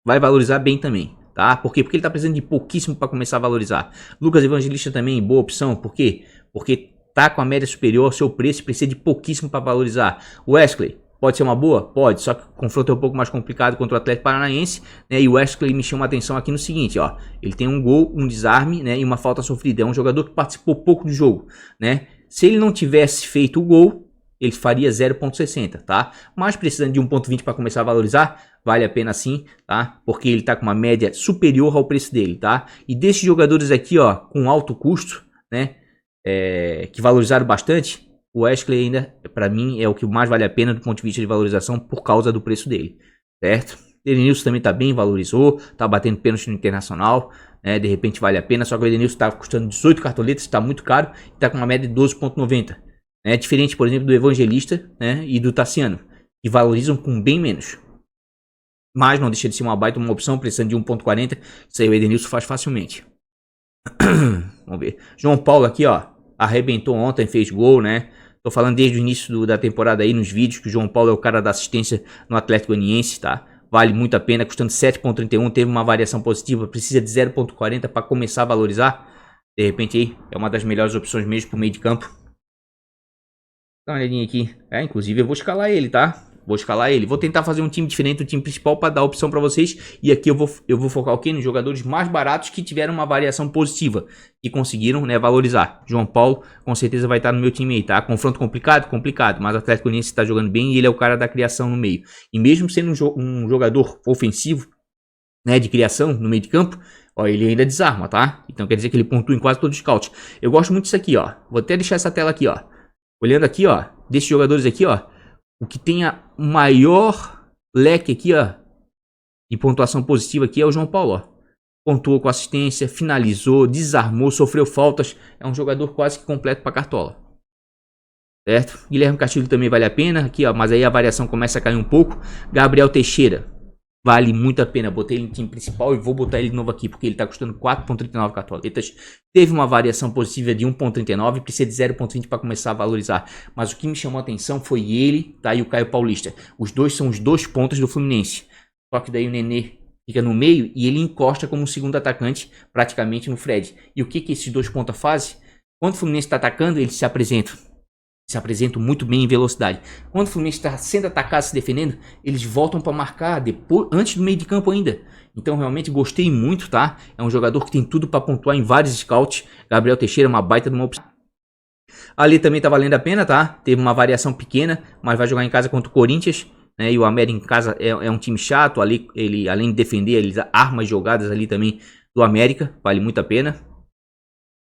[SPEAKER 1] vai valorizar bem também, tá? Por quê? Porque ele tá precisando de pouquíssimo para começar a valorizar. Lucas Evangelista também, boa opção, por quê? Porque tá com a média superior ao seu preço, precisa de pouquíssimo para valorizar. Wesley, pode ser uma boa? Pode, só que o confronto é um pouco mais complicado contra o Atlético Paranaense, né? E o Wesley me chama a atenção aqui no seguinte, ó. Ele tem um gol, um desarme, né? E uma falta sofrida. É um jogador que participou pouco do jogo, né? Se ele não tivesse feito o gol, ele faria 0,60, tá? Mas precisando de 1,20 para começar a valorizar, vale a pena sim, tá? Porque ele tá com uma média superior ao preço dele, tá? E desses jogadores aqui, ó, com alto custo, né? Que valorizaram bastante, o Wesley ainda, para mim, é o que mais vale a pena do ponto de vista de valorização por causa do preço dele, certo? Edenilson também tá bem, valorizou, tá batendo pênalti no Internacional, né? De repente vale a pena, só que o Edenilson tá custando 18 cartoletas, tá muito caro, e tá com uma média de 12,90. É diferente, por exemplo, do Evangelista, né? E do Tassiano, que valorizam com bem menos. Mas não deixa de ser uma baita uma opção, precisando de 1,40, isso aí o Edenilson faz facilmente. Vamos ver. João Paulo aqui, ó, arrebentou ontem, fez gol, né? Tô falando desde o início da temporada aí nos vídeos que o João Paulo é o cara da assistência no Atlético Goianiense, tá? Vale muito a pena, custando 7,31, teve uma variação positiva, precisa de 0,40 para começar a valorizar. De repente aí é uma das melhores opções mesmo pro meio de campo. Dá uma olhadinha aqui. Inclusive eu vou escalar ele, tá? Vou escalar ele. Vou tentar fazer um time diferente do time principal para dar opção para vocês. E aqui eu vou focar o quê? Nos jogadores mais baratos que tiveram uma variação positiva e conseguiram, né, valorizar. João Paulo com certeza vai estar no meu time aí, tá? Confronto complicado? Complicado. Mas o Atlético Goianiense está jogando bem e ele é o cara da criação no meio. E mesmo sendo um jogador ofensivo, né, de criação no meio de campo, ó, ele ainda desarma, tá? Então quer dizer que ele pontua em quase todo o scout. Eu gosto muito disso aqui, ó. Vou até deixar essa tela aqui, ó. Olhando aqui, ó, desses jogadores aqui, ó. O que tem a maior leque aqui, ó, de pontuação positiva aqui é o João Paulo, ó. Pontuou com assistência, finalizou, desarmou, sofreu faltas. É um jogador quase que completo para cartola. Certo? Guilherme Castilho também vale a pena. Aqui, ó, mas aí a variação começa a cair um pouco. Gabriel Teixeira. Vale muito a pena. Botei ele no time principal e vou botar ele de novo aqui, porque ele tá custando 4,39 cartoletas. Teve uma variação positiva de 1,39, precisa de 0,20 para começar a valorizar. Mas o que me chamou a atenção foi ele, tá? E o Caio Paulista. Os dois são os dois pontos do Fluminense. Só que daí o Nenê fica no meio e ele encosta como um segundo atacante, praticamente no Fred. E o que esses dois pontas fazem? Quando o Fluminense está atacando, eles se apresentam muito bem em velocidade. Quando o Fluminense está sendo atacado, se defendendo, eles voltam para marcar depois, antes do meio de campo ainda. Então realmente gostei muito, tá? É um jogador que tem tudo para pontuar em vários scouts. Gabriel Teixeira é uma baita de uma opção. Ali também tá valendo a pena, tá? Teve uma variação pequena, mas vai jogar em casa contra o Corinthians, né? E o América em casa é um time chato. Ali, ele, além de defender, ele arma as jogadas ali também do América. Vale muito a pena.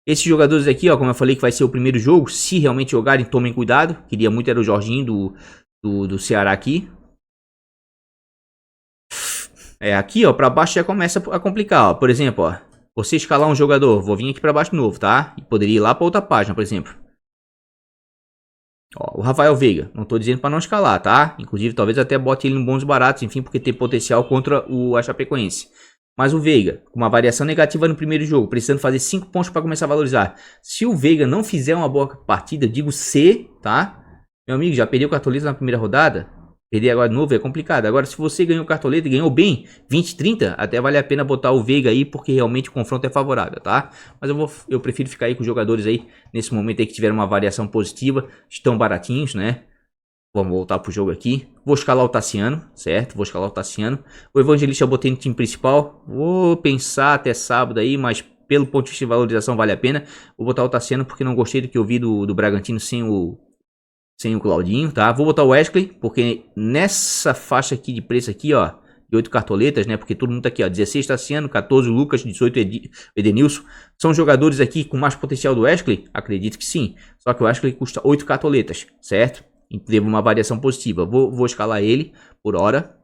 [SPEAKER 1] Esses jogadores aqui, ó, como eu falei que vai ser o primeiro jogo, se realmente jogarem, tomem cuidado. Queria muito era o Jorginho do Ceará aqui. Aqui, ó, pra baixo já começa a complicar, ó. Por exemplo, ó, você escalar um jogador, vou vir aqui pra baixo de novo, tá? E poderia ir lá pra outra página, por exemplo. Ó, o Rafael Veiga, não tô dizendo pra não escalar, tá? Inclusive, talvez até bote ele em bons baratos, enfim, porque tem potencial contra a Chapecoense. Mas o Veiga, com uma variação negativa no primeiro jogo, precisando fazer 5 pontos para começar a valorizar. Se o Veiga não fizer uma boa partida, digo se, tá? Meu amigo, já perdeu o cartoleta na primeira rodada? Perder agora de novo é complicado. Agora, se você ganhou o cartoleta e ganhou bem, 20, 30, até vale a pena botar o Veiga aí, porque realmente o confronto é favorável, tá? Mas eu prefiro ficar aí com os jogadores aí, nesse momento aí que tiveram uma variação positiva, estão baratinhos, né? Vamos voltar pro jogo aqui. Vou escalar o Tassiano, certo? Vou escalar o Tassiano. O Evangelista eu botei no time principal. Vou pensar até sábado aí, mas pelo ponto de vista de valorização vale a pena. Vou botar o Tassiano porque não gostei do que eu vi do Bragantino sem o Claudinho, tá? Vou botar o Wesley, porque nessa faixa aqui de preço aqui, ó, de 8 cartoletas, né? Porque todo mundo tá aqui, ó, 16 Tassiano, 14 Lucas, 18 Edenilson. São jogadores aqui com mais potencial do Wesley? Acredito que sim. Só que o Wesley custa 8 cartoletas, certo? E teve uma variação positiva. Vou escalar ele por hora,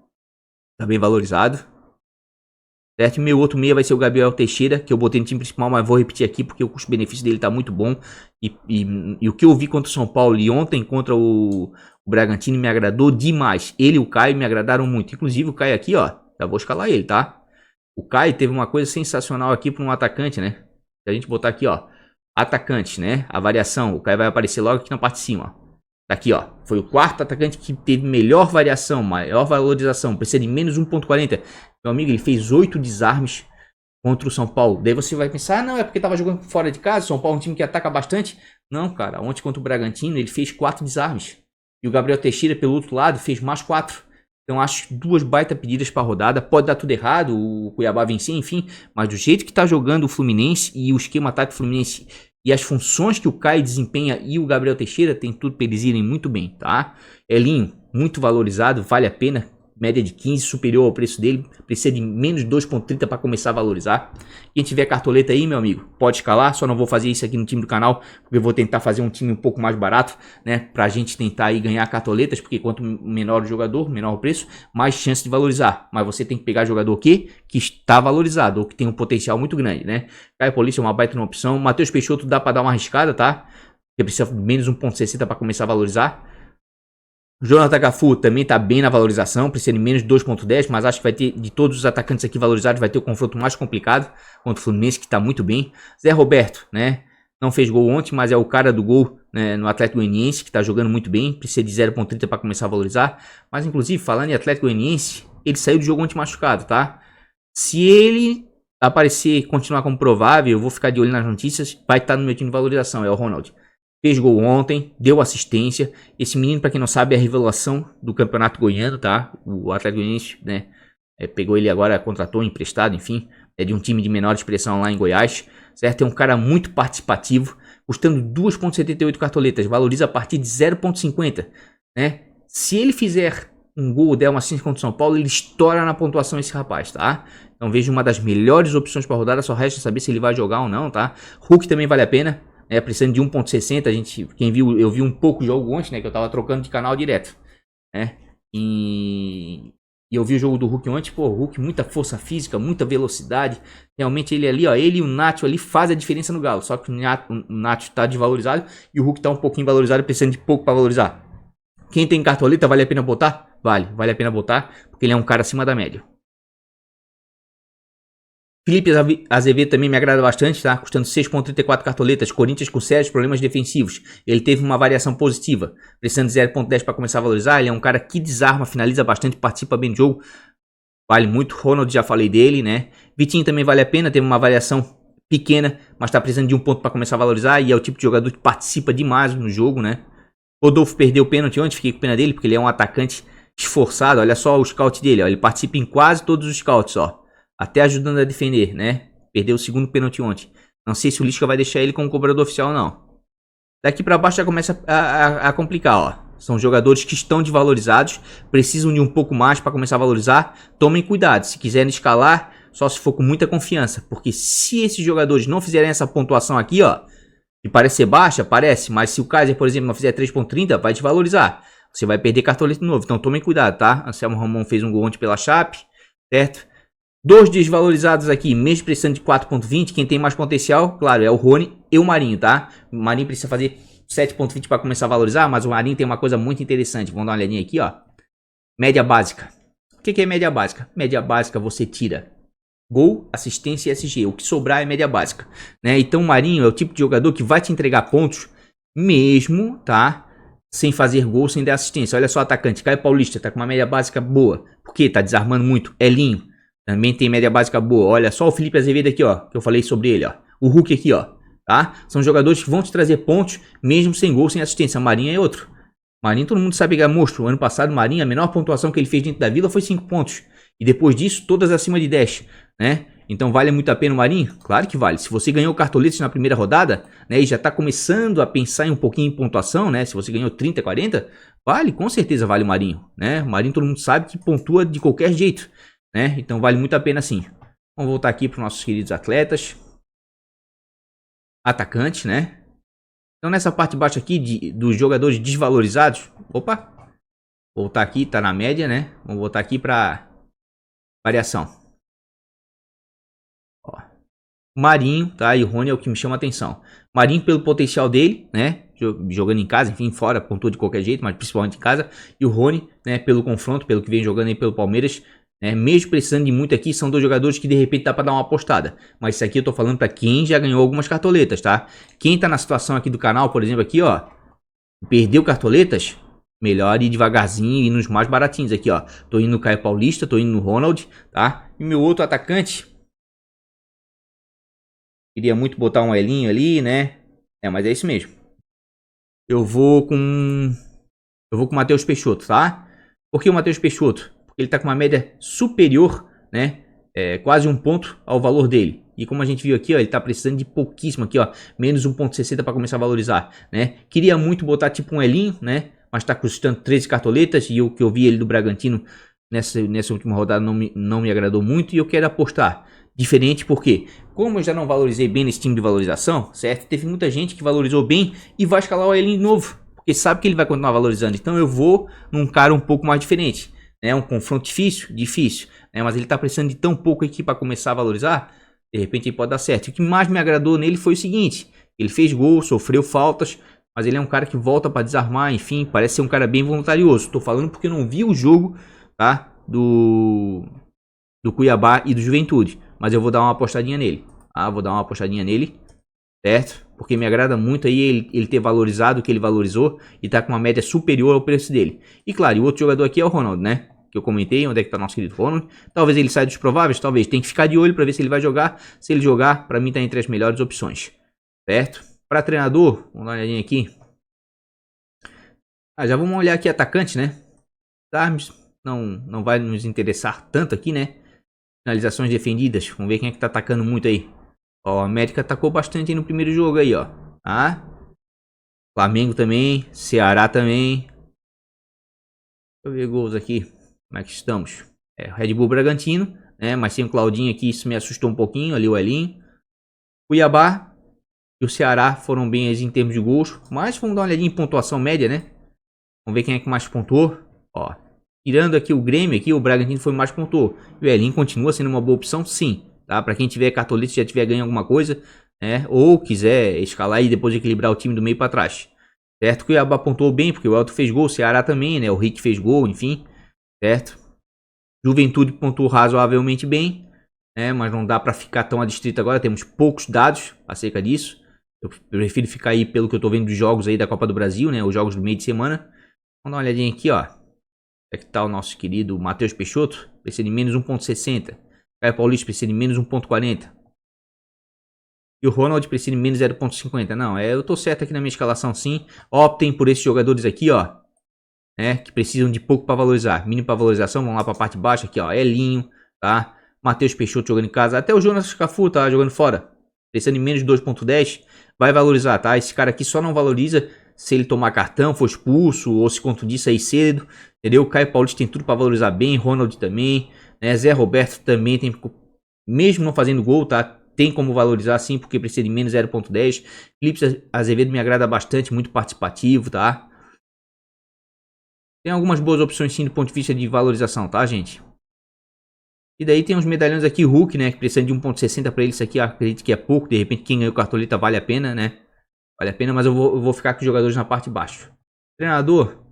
[SPEAKER 1] Tá bem valorizado. Certo? Meu outro meia vai ser o Gabriel Teixeira, que eu botei no time principal, mas vou repetir aqui porque o custo-benefício dele tá muito bom. E o que eu vi contra o São Paulo e ontem contra o Bragantino me agradou demais. Ele e o Caio me agradaram muito. Inclusive o Caio aqui, ó, já vou escalar ele, tá? O Caio teve uma coisa sensacional aqui para um atacante, né? Se a gente botar aqui, ó, atacante, né? A variação, o Caio vai aparecer logo aqui na parte de cima, ó. Tá aqui, ó. Foi o quarto atacante que teve melhor variação, maior valorização. Precisa de menos 1.40. Meu amigo, ele fez 8 desarmes contra o São Paulo. Daí você vai pensar, ah, não, é porque tava jogando fora de casa. O São Paulo é um time que ataca bastante. Não, cara. Ontem contra o Bragantino, ele fez 4 desarmes. E o Gabriel Teixeira, pelo outro lado, fez mais 4. Então acho 2 baita pedidas para rodada. Pode dar tudo errado, o Cuiabá vencer, enfim. Mas do jeito que tá jogando o Fluminense e o esquema tático Fluminense e as funções que o Caio desempenha e o Gabriel Teixeira, tem tudo para eles irem muito bem, tá? Elinho, muito valorizado, vale a pena. Média de 15, superior ao preço dele. Precisa de menos 2.30 para começar a valorizar. Quem tiver cartoleta aí, meu amigo, pode escalar. Só não vou fazer isso aqui no time do canal, porque eu vou tentar fazer um time um pouco mais barato, né? Pra gente tentar aí ganhar cartoletas, porque quanto menor o jogador, menor o preço, mais chance de valorizar. Mas você tem que pegar jogador que está valorizado, ou que tem um potencial muito grande, né? Caio Paulista é uma baita opção. Matheus Peixoto dá para dar uma arriscada, tá? Porque precisa de menos 1.60 para começar a valorizar. Jonathan Cafu também tá bem na valorização, precisa de menos 2.10, mas acho que vai ter, de todos os atacantes aqui valorizados, vai ter o confronto mais complicado contra o Fluminense, que tá muito bem. Zé Roberto, né, não fez gol ontem, mas é o cara do gol, né, no Atlético Goianiense, que tá jogando muito bem, precisa de 0.30 para começar a valorizar. Mas inclusive, falando em Atlético Goianiense, ele saiu do jogo ontem machucado, tá? Se ele aparecer, continuar como provável, eu vou ficar de olho nas notícias, vai estar no meu time de valorização, é o Ronald. Fez gol ontem, deu assistência. Esse menino, pra quem não sabe, é a revelação do campeonato goiano, tá? O Atlético Goianiense, né? Pegou ele agora, contratou, emprestado, enfim. É de um time de menor expressão lá em Goiás, certo? É um cara muito participativo, custando 2.78 cartoletas. Valoriza a partir de 0.50, né? Se ele fizer um gol ou der uma assistência contra o São Paulo, ele estoura na pontuação esse rapaz, tá? Então vejo uma das melhores opções pra rodada. Só resta saber se ele vai jogar ou não, tá? Hulk também vale a pena. Precisando de 1.60, a gente, quem viu, eu vi um pouco o jogo ontem, né, que eu tava trocando de canal direto, né, e eu vi o jogo do Hulk ontem, pô, o Hulk, muita força física, muita velocidade, realmente ele ali, ó, ele e o Nacho ali faz a diferença no Galo, só que o Nacho tá desvalorizado e o Hulk tá um pouquinho valorizado, precisando de pouco para valorizar. Quem tem cartoleta, vale a pena botar? Vale a pena botar, porque ele é um cara acima da média. Felipe Azevedo também me agrada bastante, tá? Custando 6.34 cartoletas. Corinthians com sérios problemas defensivos. Ele teve uma variação positiva, precisando de 0.10 para começar a valorizar. Ele é um cara que desarma, finaliza bastante, participa bem do jogo. Vale muito. Ronald, já falei dele, né? Vitinho também vale a pena, teve uma variação pequena, mas tá precisando de um ponto para começar a valorizar. E é o tipo de jogador que participa demais no jogo, né? Rodolfo perdeu o pênalti ontem, fiquei com pena dele, porque ele é um atacante esforçado. Olha só o scout dele, ó. Ele participa em quase todos os scouts, ó. Até ajudando a defender, né? Perdeu o segundo pênalti ontem. Não sei se o Lisca vai deixar ele como cobrador oficial ou não. Daqui pra baixo já começa a complicar, ó. São jogadores que estão desvalorizados, precisam de um pouco mais para começar a valorizar. Tomem cuidado, se quiserem escalar, só se for com muita confiança. Porque se esses jogadores não fizerem essa pontuação aqui, ó, que parece ser baixa, parece, mas se o Kaiser, por exemplo, não fizer 3.30, vai desvalorizar. Você vai perder cartoleta de novo, então tomem cuidado, tá? Anselmo Ramon fez um gol ontem pela Chape, certo? 2 desvalorizados aqui, mesmo precisando de 4.20, quem tem mais potencial, claro, é o Rony e o Marinho, tá? O Marinho precisa fazer 7.20 para começar a valorizar, mas o Marinho tem uma coisa muito interessante, vamos dar uma olhadinha aqui, ó. Média básica. O que é média básica? Média básica você tira gol, assistência e SG, o que sobrar é média básica, né? Então o Marinho é o tipo de jogador que vai te entregar pontos mesmo, tá? Sem fazer gol, sem dar assistência. Olha só o atacante, Caio Paulista, tá com uma média básica boa, porque tá desarmando muito, Elinho. Também tem média básica boa. Olha só o Felipe Azevedo aqui, ó. Que eu falei sobre ele, ó. O Hulk aqui, ó. Tá? São jogadores que vão te trazer pontos, mesmo sem gol, sem assistência. Marinho é outro. Marinho, todo mundo sabe que é monstro. Ano passado, Marinho, a menor pontuação que ele fez dentro da Vila foi 5 pontos. E depois disso, todas acima de 10, né? Então, vale muito a pena o Marinho? Claro que vale. Se você ganhou cartoletes na primeira rodada, né? E já tá começando a pensar em um pouquinho em pontuação, né? Se você ganhou 30, 40, vale, com certeza vale o Marinho, né? O Marinho, todo mundo sabe que pontua de qualquer jeito, né? Então vale muito a pena sim. Vamos voltar aqui para os nossos queridos atletas. Atacantes, né? Então nessa parte de baixo aqui dos jogadores desvalorizados. Opa! Voltar aqui, tá na média, né? Vamos voltar aqui para Variação. Ó. Marinho, tá? E o Rony é o que me chama a atenção. Marinho pelo potencial dele, né? Jogando em casa, enfim, fora, pontua de qualquer jeito, mas principalmente em casa. E o Rony, né? Pelo confronto, pelo que vem jogando aí pelo Palmeiras, né? Mesmo precisando de muito aqui, são dois jogadores que de repente dá pra dar uma apostada. Mas isso aqui eu tô falando pra quem já ganhou algumas cartoletas, tá? Quem tá na situação aqui do canal, por exemplo, aqui, ó, perdeu cartoletas, melhor ir devagarzinho e ir nos mais baratinhos aqui, ó. Tô indo no Caio Paulista, tô indo no Ronald, tá? E meu outro atacante, queria muito botar um Elinho ali, né? Mas é isso mesmo. Eu vou com o Matheus Peixoto, tá? Por que o Matheus Peixoto? Porque ele tá com uma média superior, né? Quase um ponto ao valor dele. E como a gente viu aqui, ó, ele tá precisando de pouquíssimo aqui, ó, menos 1,60 para começar a valorizar, né? Queria muito botar tipo um Elinho, né? Mas tá custando 13 cartoletas e o que eu vi ele do Bragantino nessa última rodada não me agradou muito e eu quero apostar diferente porque, como eu já não valorizei bem nesse time de valorização, certo? Teve muita gente que valorizou bem e vai escalar o Elinho de novo, porque sabe que ele vai continuar valorizando. Então eu vou num cara um pouco mais diferente, né? Um confronto difícil, né? Mas ele tá precisando de tão pouco aqui para começar a valorizar. De repente ele pode dar certo. O que mais me agradou nele foi o seguinte: ele fez gol, sofreu faltas, mas ele é um cara que volta para desarmar, enfim, parece ser um cara bem voluntarioso. Tô falando porque eu não vi o jogo, tá? Do Cuiabá e do Juventude, mas eu vou dar uma apostadinha nele. Vou dar uma apostadinha nele, certo? Porque me agrada muito aí ele ter valorizado o que ele valorizou e tá com uma média superior ao preço dele. E claro, o outro jogador aqui é o Ronald, né? Que eu comentei, onde é que tá nosso querido Ronald. Talvez ele saia dos prováveis, talvez. Tem que ficar de olho para ver se ele vai jogar. Se ele jogar, para mim tá entre as melhores opções, certo? Para treinador, vamos dar uma olhadinha aqui. Já vamos olhar aqui atacante, né? Tá, não vai nos interessar tanto aqui, né? Finalizações defendidas. Vamos ver quem é que tá atacando muito aí. Ó, a América atacou bastante aí no primeiro jogo aí, ó. Flamengo também. Ceará também. Deixa eu ver gols aqui. Como é que estamos? Red Bull Bragantino, né? Mas sem o Claudinho aqui, isso me assustou um pouquinho. Ali o Elinho. Cuiabá e o Ceará foram bem aí em termos de gols. Mas vamos dar uma olhadinha em pontuação média, né? Vamos ver quem é que mais pontuou. Ó, tirando aqui o Grêmio, aqui, o Bragantino foi mais pontuou. E o Elinho continua sendo uma boa opção, sim. Tá? Para quem tiver cartolete, já tiver ganho alguma coisa, né? Ou quiser escalar e depois equilibrar o time do meio para trás. Certo? Cuiabá pontuou bem, porque o Elton fez gol, o Ceará também, né? O Rick fez gol, enfim. Certo? Juventude pontuou razoavelmente bem, né? Mas não dá para ficar tão adstrito agora. Temos poucos dados acerca disso. Eu prefiro ficar aí pelo que eu tô vendo dos jogos aí da Copa do Brasil, né? Os jogos do meio de semana. Vamos dar uma olhadinha aqui, ó. É que tá o nosso querido Matheus Peixoto. Precisa de menos 1,60. Caio Paulista precisa de menos 1,40. E o Ronald precisa de menos 0,50. Não, eu tô certo aqui na minha escalação, sim. Optem por esses jogadores aqui, ó. Que precisam de pouco para valorizar. Mínimo para valorização, vamos lá para a parte de baixo aqui, ó. Elinho, tá? Matheus Peixoto jogando em casa. Até o Jonas Cafu tá jogando fora. Precisando de menos de 2,10. Vai valorizar, tá? Esse cara aqui só não valoriza se ele tomar cartão, for expulso ou se contundir sair cedo. Entendeu? O Caio Paulista tem tudo para valorizar bem. Ronald também. Né? Zé Roberto também tem. Mesmo não fazendo gol, tá? Tem como valorizar sim, porque precisa de menos 0,10. Felipe Azevedo me agrada bastante, muito participativo, tá? Tem algumas boas opções sim do ponto de vista de valorização, tá, gente? E daí tem uns medalhões aqui, Hulk, né? Que precisa de 1,60 para ele. Isso aqui acredito que é pouco. De repente, quem ganhou cartoleta vale a pena, né? Vale a pena, mas eu vou ficar com os jogadores na parte de baixo. Treinador.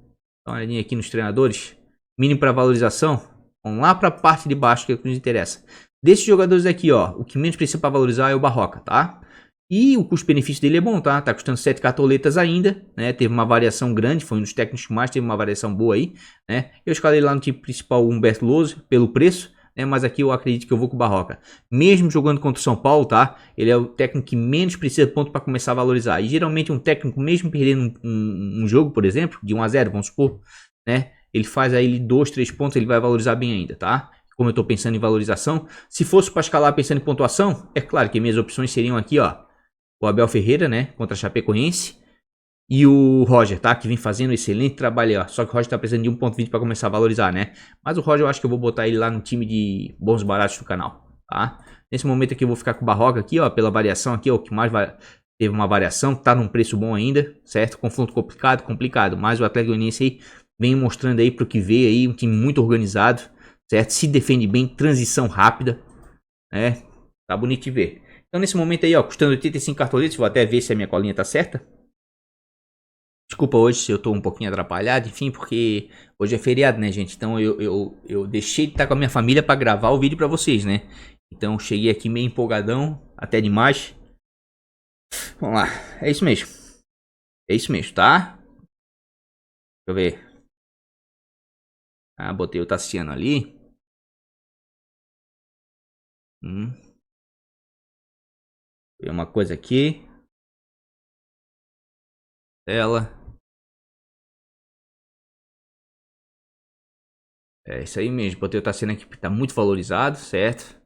[SPEAKER 1] Dá uma olhadinha aqui nos treinadores. Mínimo para valorização. Vamos lá para a parte de baixo, que é o que nos interessa. Desses jogadores aqui, ó. O que menos precisa para valorizar é o Barroca, tá? E o custo-benefício dele é bom, tá? Tá custando 7 cartoletas ainda, né? Teve uma variação grande, foi um dos técnicos que mais teve uma variação boa aí, né? Eu escalei lá no time principal o Humberto Lousa, pelo preço, né? Mas aqui eu acredito que eu vou com o Barroca. Mesmo jogando contra o São Paulo, tá? Ele é o técnico que menos precisa de ponto para começar a valorizar. E geralmente um técnico, mesmo perdendo um jogo, por exemplo, de 1 a 0, vamos supor, né? Ele faz aí 2, 3 pontos, ele vai valorizar bem ainda, tá? Como eu tô pensando em valorização, se fosse para escalar pensando em pontuação, é claro que minhas opções seriam aqui, ó. O Abel Ferreira, né, contra a Chapecoense. E o Roger, tá, que vem fazendo um excelente trabalho, ó. Só que o Roger tá precisando de 1,20 para começar a valorizar, né. Mas o Roger eu acho que eu vou botar ele lá no time de bons baratos do canal, tá. Nesse momento aqui eu vou ficar com o Barroca aqui, ó, pela variação aqui, ó, o que mais teve uma variação, tá num preço bom ainda, certo. Confronto complicado, mas o Atlético Goianiense aí vem mostrando aí pro que veio aí, um time muito organizado, certo? Se defende bem, transição rápida, né? Tá bonito de ver. Então nesse momento aí, ó, custando 85 cartoletas, vou até ver se a minha colinha tá certa. Desculpa hoje se eu tô um pouquinho atrapalhado, enfim, porque hoje é feriado, né, gente? Então eu deixei de estar com a minha família pra gravar o vídeo pra vocês, né? Então cheguei aqui meio empolgadão, até demais. Vamos lá, é isso mesmo. É isso mesmo, tá? Deixa eu ver. Ah, botei o Tassiano ali. Ver uma coisa aqui. Tela. É isso aí mesmo. Botei o Tassiano aqui porque tá muito valorizado, certo?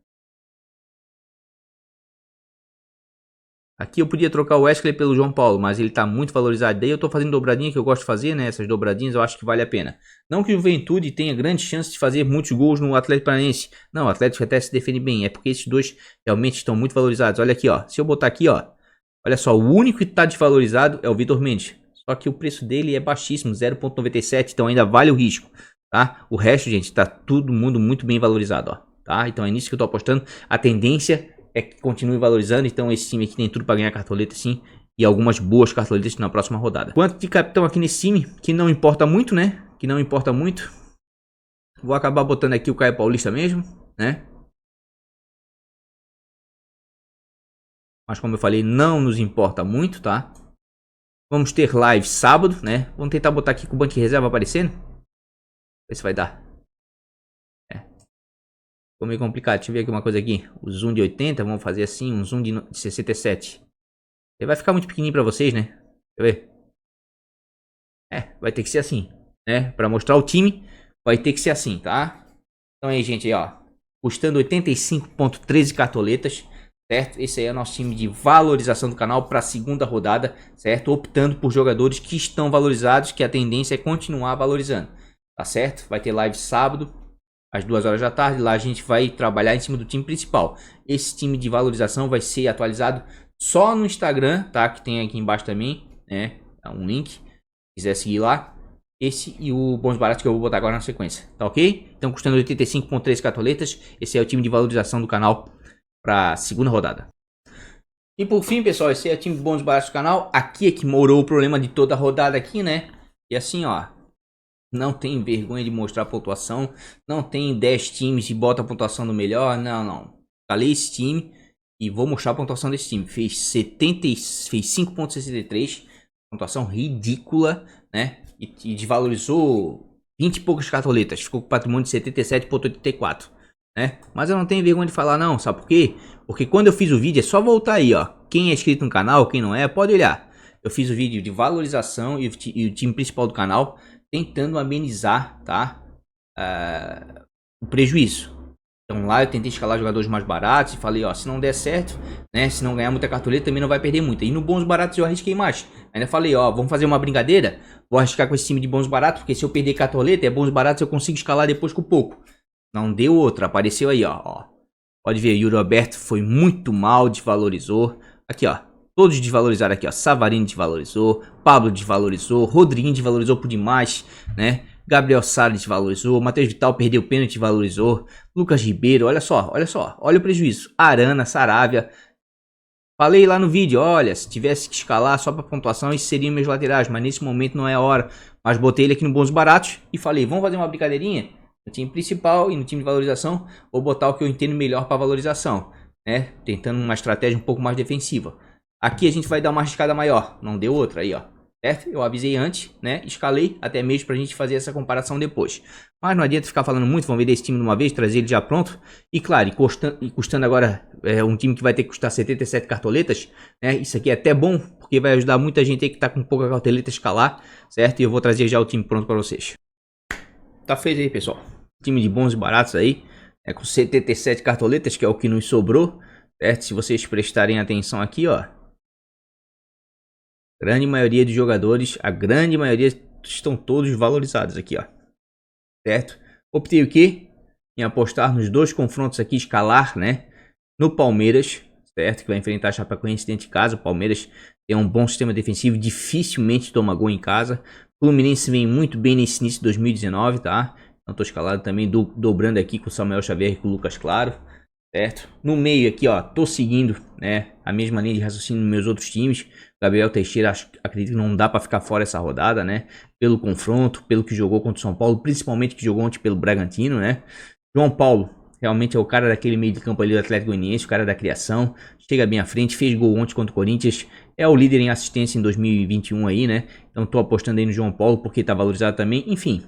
[SPEAKER 1] Aqui eu podia trocar o Wesley pelo João Paulo, mas ele tá muito valorizado. Daí eu tô fazendo dobradinha que eu gosto de fazer, né? Essas dobradinhas eu acho que vale a pena. Não que o Juventude tenha grande chance de fazer muitos gols no Atlético Paranaense. Não, o Atlético até se defende bem. É porque esses dois realmente estão muito valorizados. Olha aqui, ó. Se eu botar aqui, ó. Olha só, o único que tá desvalorizado é o Vitor Mendes. Só que o preço dele é baixíssimo, 0,97. Então ainda vale o risco, tá? O resto, gente, tá todo mundo muito bem valorizado, ó. Tá? Então é nisso que eu tô apostando. A tendência é que continue valorizando, então esse time aqui tem tudo para ganhar cartoleta sim, e algumas boas cartoletas na próxima rodada. Quanto de capitão aqui nesse time, que não importa muito, né? Que não importa muito. Vou acabar botando aqui o Caio Paulista mesmo, né? Mas como eu falei, não nos importa muito, tá? Vamos ter live sábado, né? Vamos tentar botar aqui com o banco de reserva aparecendo. Ver se vai dar. Ficou meio complicado. Deixa eu ver aqui uma coisa aqui. O zoom de 80, vamos fazer assim, um zoom de 67. Ele vai ficar muito pequenininho pra vocês, né? Deixa eu ver. É, vai ter que ser assim, né? Pra mostrar o time, vai ter que ser assim, tá? Então aí, gente, aí, ó. Custando 85,13 cartoletas, certo? Esse aí é o nosso time de valorização do canal para a segunda rodada, certo? Optando por jogadores que estão valorizados, que a tendência é continuar valorizando, tá certo? Vai ter live sábado, às 2 horas da tarde. Lá a gente vai trabalhar em cima do time principal. Esse time de valorização vai ser atualizado só no Instagram, tá? Que tem aqui embaixo também, né? É um link. Se quiser seguir lá. Esse e o bons baratos que eu vou botar agora na sequência, tá ok? Então custando 85,3 cartoletas. Esse é o time de valorização do canal para segunda rodada. E por fim, pessoal, esse é o time de bons baratos do canal. Aqui é que morou o problema de toda a rodada aqui, né? E assim, ó. Não tem vergonha de mostrar a pontuação. Não tem 10 times e bota a pontuação no melhor. Não, não. Falei esse time e vou mostrar a pontuação desse time. Fez 5,63. Pontuação ridícula, né? E desvalorizou 20 e poucas cartoletas. Ficou com patrimônio de 77,84, né? Mas eu não tenho vergonha de falar não, sabe por quê? Porque quando eu fiz o vídeo, é só voltar aí, ó. Quem é inscrito no canal, quem não é, pode olhar. Eu fiz o vídeo de valorização e o time principal do canal, tentando amenizar, tá? O prejuízo. Então lá eu tentei escalar jogadores mais baratos e falei, ó, se não der certo, né, se não ganhar muita cartoleta também não vai perder muita. E no bons baratos eu arrisquei mais. Ainda falei, ó, vamos fazer uma brincadeira, vou arriscar com esse time de bons baratos, porque se eu perder cartoleta, é bons baratos, eu consigo escalar depois com pouco. Não deu outra, apareceu aí, ó. Pode ver, Yuri Alberto foi muito mal, desvalorizou. Aqui, ó, todos desvalorizaram aqui, ó. Savarino desvalorizou, Pablo desvalorizou, Rodriguinho desvalorizou por demais, né? Gabriel Sara desvalorizou, Matheus Vital perdeu o pênalti, desvalorizou, Lucas Ribeiro, olha só, olha o prejuízo. Arana, Saravia. Falei lá no vídeo, olha, se tivesse que escalar só para pontuação, esses seriam meus laterais, mas nesse momento não é a hora. Mas botei ele aqui no bons baratos e falei, vamos fazer uma brincadeirinha? No time principal e no time de valorização, vou botar o que eu entendo melhor para valorização, né? Tentando uma estratégia um pouco mais defensiva. Aqui a gente vai dar uma arriscada maior, não deu outra aí, ó. Certo? Eu avisei antes, né? Escalei até mesmo pra gente fazer essa comparação depois. Mas não adianta ficar falando muito, vamos ver esse time de uma vez, trazer ele já pronto. E claro, custando agora um time que vai ter que custar 77 cartoletas, né? Isso aqui é até bom, porque vai ajudar muita gente aí que tá com pouca cartoleta a escalar, certo? E eu vou trazer já o time pronto para vocês. Tá feito aí, pessoal. Time de bons e baratos aí, com 77 cartoletas, que é o que nos sobrou, certo? Se vocês prestarem atenção aqui, ó. Grande maioria de jogadores, a grande maioria estão todos valorizados aqui, ó. Certo? Optei o quê? Em apostar nos dois confrontos aqui, escalar, né? No Palmeiras, certo? Que vai enfrentar a Chapecoense dentro de casa. O Palmeiras tem um bom sistema defensivo, dificilmente toma gol em casa. O Fluminense vem muito bem nesse início de 2019, tá? Então tô escalado também, dobrando aqui com o Samuel Xavier e com o Lucas Claro, certo? No meio aqui, ó, tô seguindo, né, a mesma linha de raciocínio nos meus outros times. Gabriel Teixeira, acredito que não dá para ficar fora essa rodada, né? Pelo confronto, pelo que jogou contra o São Paulo, principalmente que jogou ontem pelo Bragantino, né? João Paulo, realmente é o cara daquele meio de campo ali do Atlético Goianiense, o cara da criação, chega bem à frente, fez gol ontem contra o Corinthians, é o líder em assistência em 2021 aí, né? Então tô apostando aí no João Paulo porque tá valorizado também, enfim.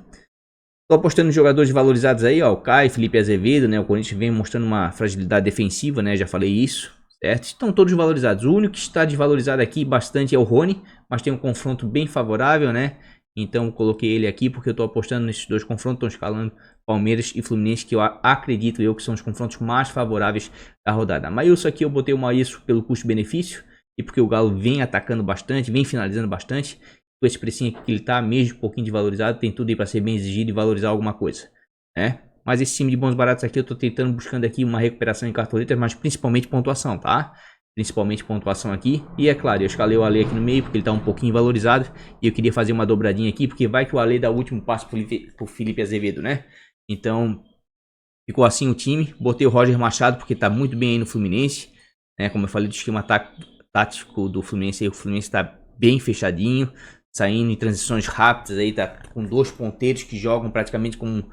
[SPEAKER 1] Tô apostando nos jogadores valorizados aí, ó, o Caio, Felipe Azevedo, né? O Corinthians vem mostrando uma fragilidade defensiva, né? Já falei isso, certo? Estão todos valorizados. O único que está desvalorizado aqui bastante é o Rony, mas tem um confronto bem favorável, né? Então coloquei ele aqui porque eu tô apostando nesses dois confrontos, estão escalando Palmeiras e Fluminense, que eu acredito que são os confrontos mais favoráveis da rodada. Maílson aqui eu botei o Maílson pelo custo-benefício e porque o Galo vem atacando bastante, vem finalizando bastante. Com esse precinho aqui que ele tá, mesmo um pouquinho desvalorizado, tem tudo aí para ser bem exigido e valorizar alguma coisa, né? Mas esse time de bons baratos aqui eu tô tentando, buscando aqui uma recuperação em cartoletas, mas principalmente pontuação, tá? Principalmente pontuação aqui. E é claro, eu escalei o Ale aqui no meio porque ele tá um pouquinho valorizado. E eu queria fazer uma dobradinha aqui, porque vai que o Ale dá o último passo pro Felipe Azevedo, né? Então, ficou assim o time. Botei o Roger Machado porque tá muito bem aí no Fluminense, né? Como eu falei do esquema tático do Fluminense aí, o Fluminense tá bem fechadinho, saindo em transições rápidas aí, tá com dois ponteiros que jogam praticamente como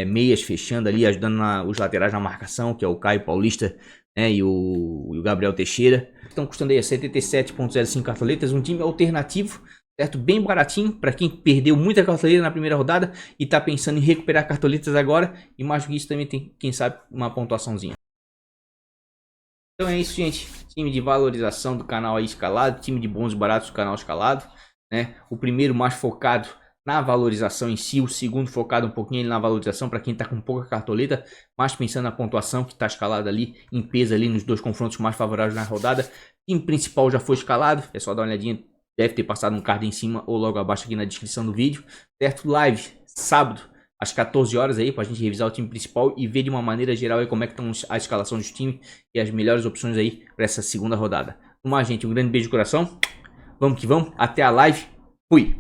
[SPEAKER 1] meias fechando ali, ajudando os laterais na marcação, que é o Caio Paulista, né, e o Gabriel Teixeira. Estão custando aí 77,05 cartoletas, um time alternativo, certo? Bem baratinho para quem perdeu muita cartoleta na primeira rodada e tá pensando em recuperar cartoletas agora, e mais do que isso também tem, quem sabe, uma pontuaçãozinha. Então é isso, gente. Time de valorização do canal aí escalado, time de bons baratos do canal escalado, né? O primeiro mais focado na valorização em si, o segundo focado um pouquinho na valorização para quem tá com pouca cartoleta, mas pensando na pontuação que tá escalada ali em peso ali nos dois confrontos mais favoráveis na rodada. O time principal já foi escalado, é só dar uma olhadinha, deve ter passado um card em cima ou logo abaixo aqui na descrição do vídeo, certo? Live sábado às 14 horas aí, pra gente revisar o time principal e ver de uma maneira geral aí como é que estão a escalação dos times e as melhores opções aí para essa segunda rodada. Vamos lá, gente, um grande beijo de coração, vamos que vamos, até a live, fui!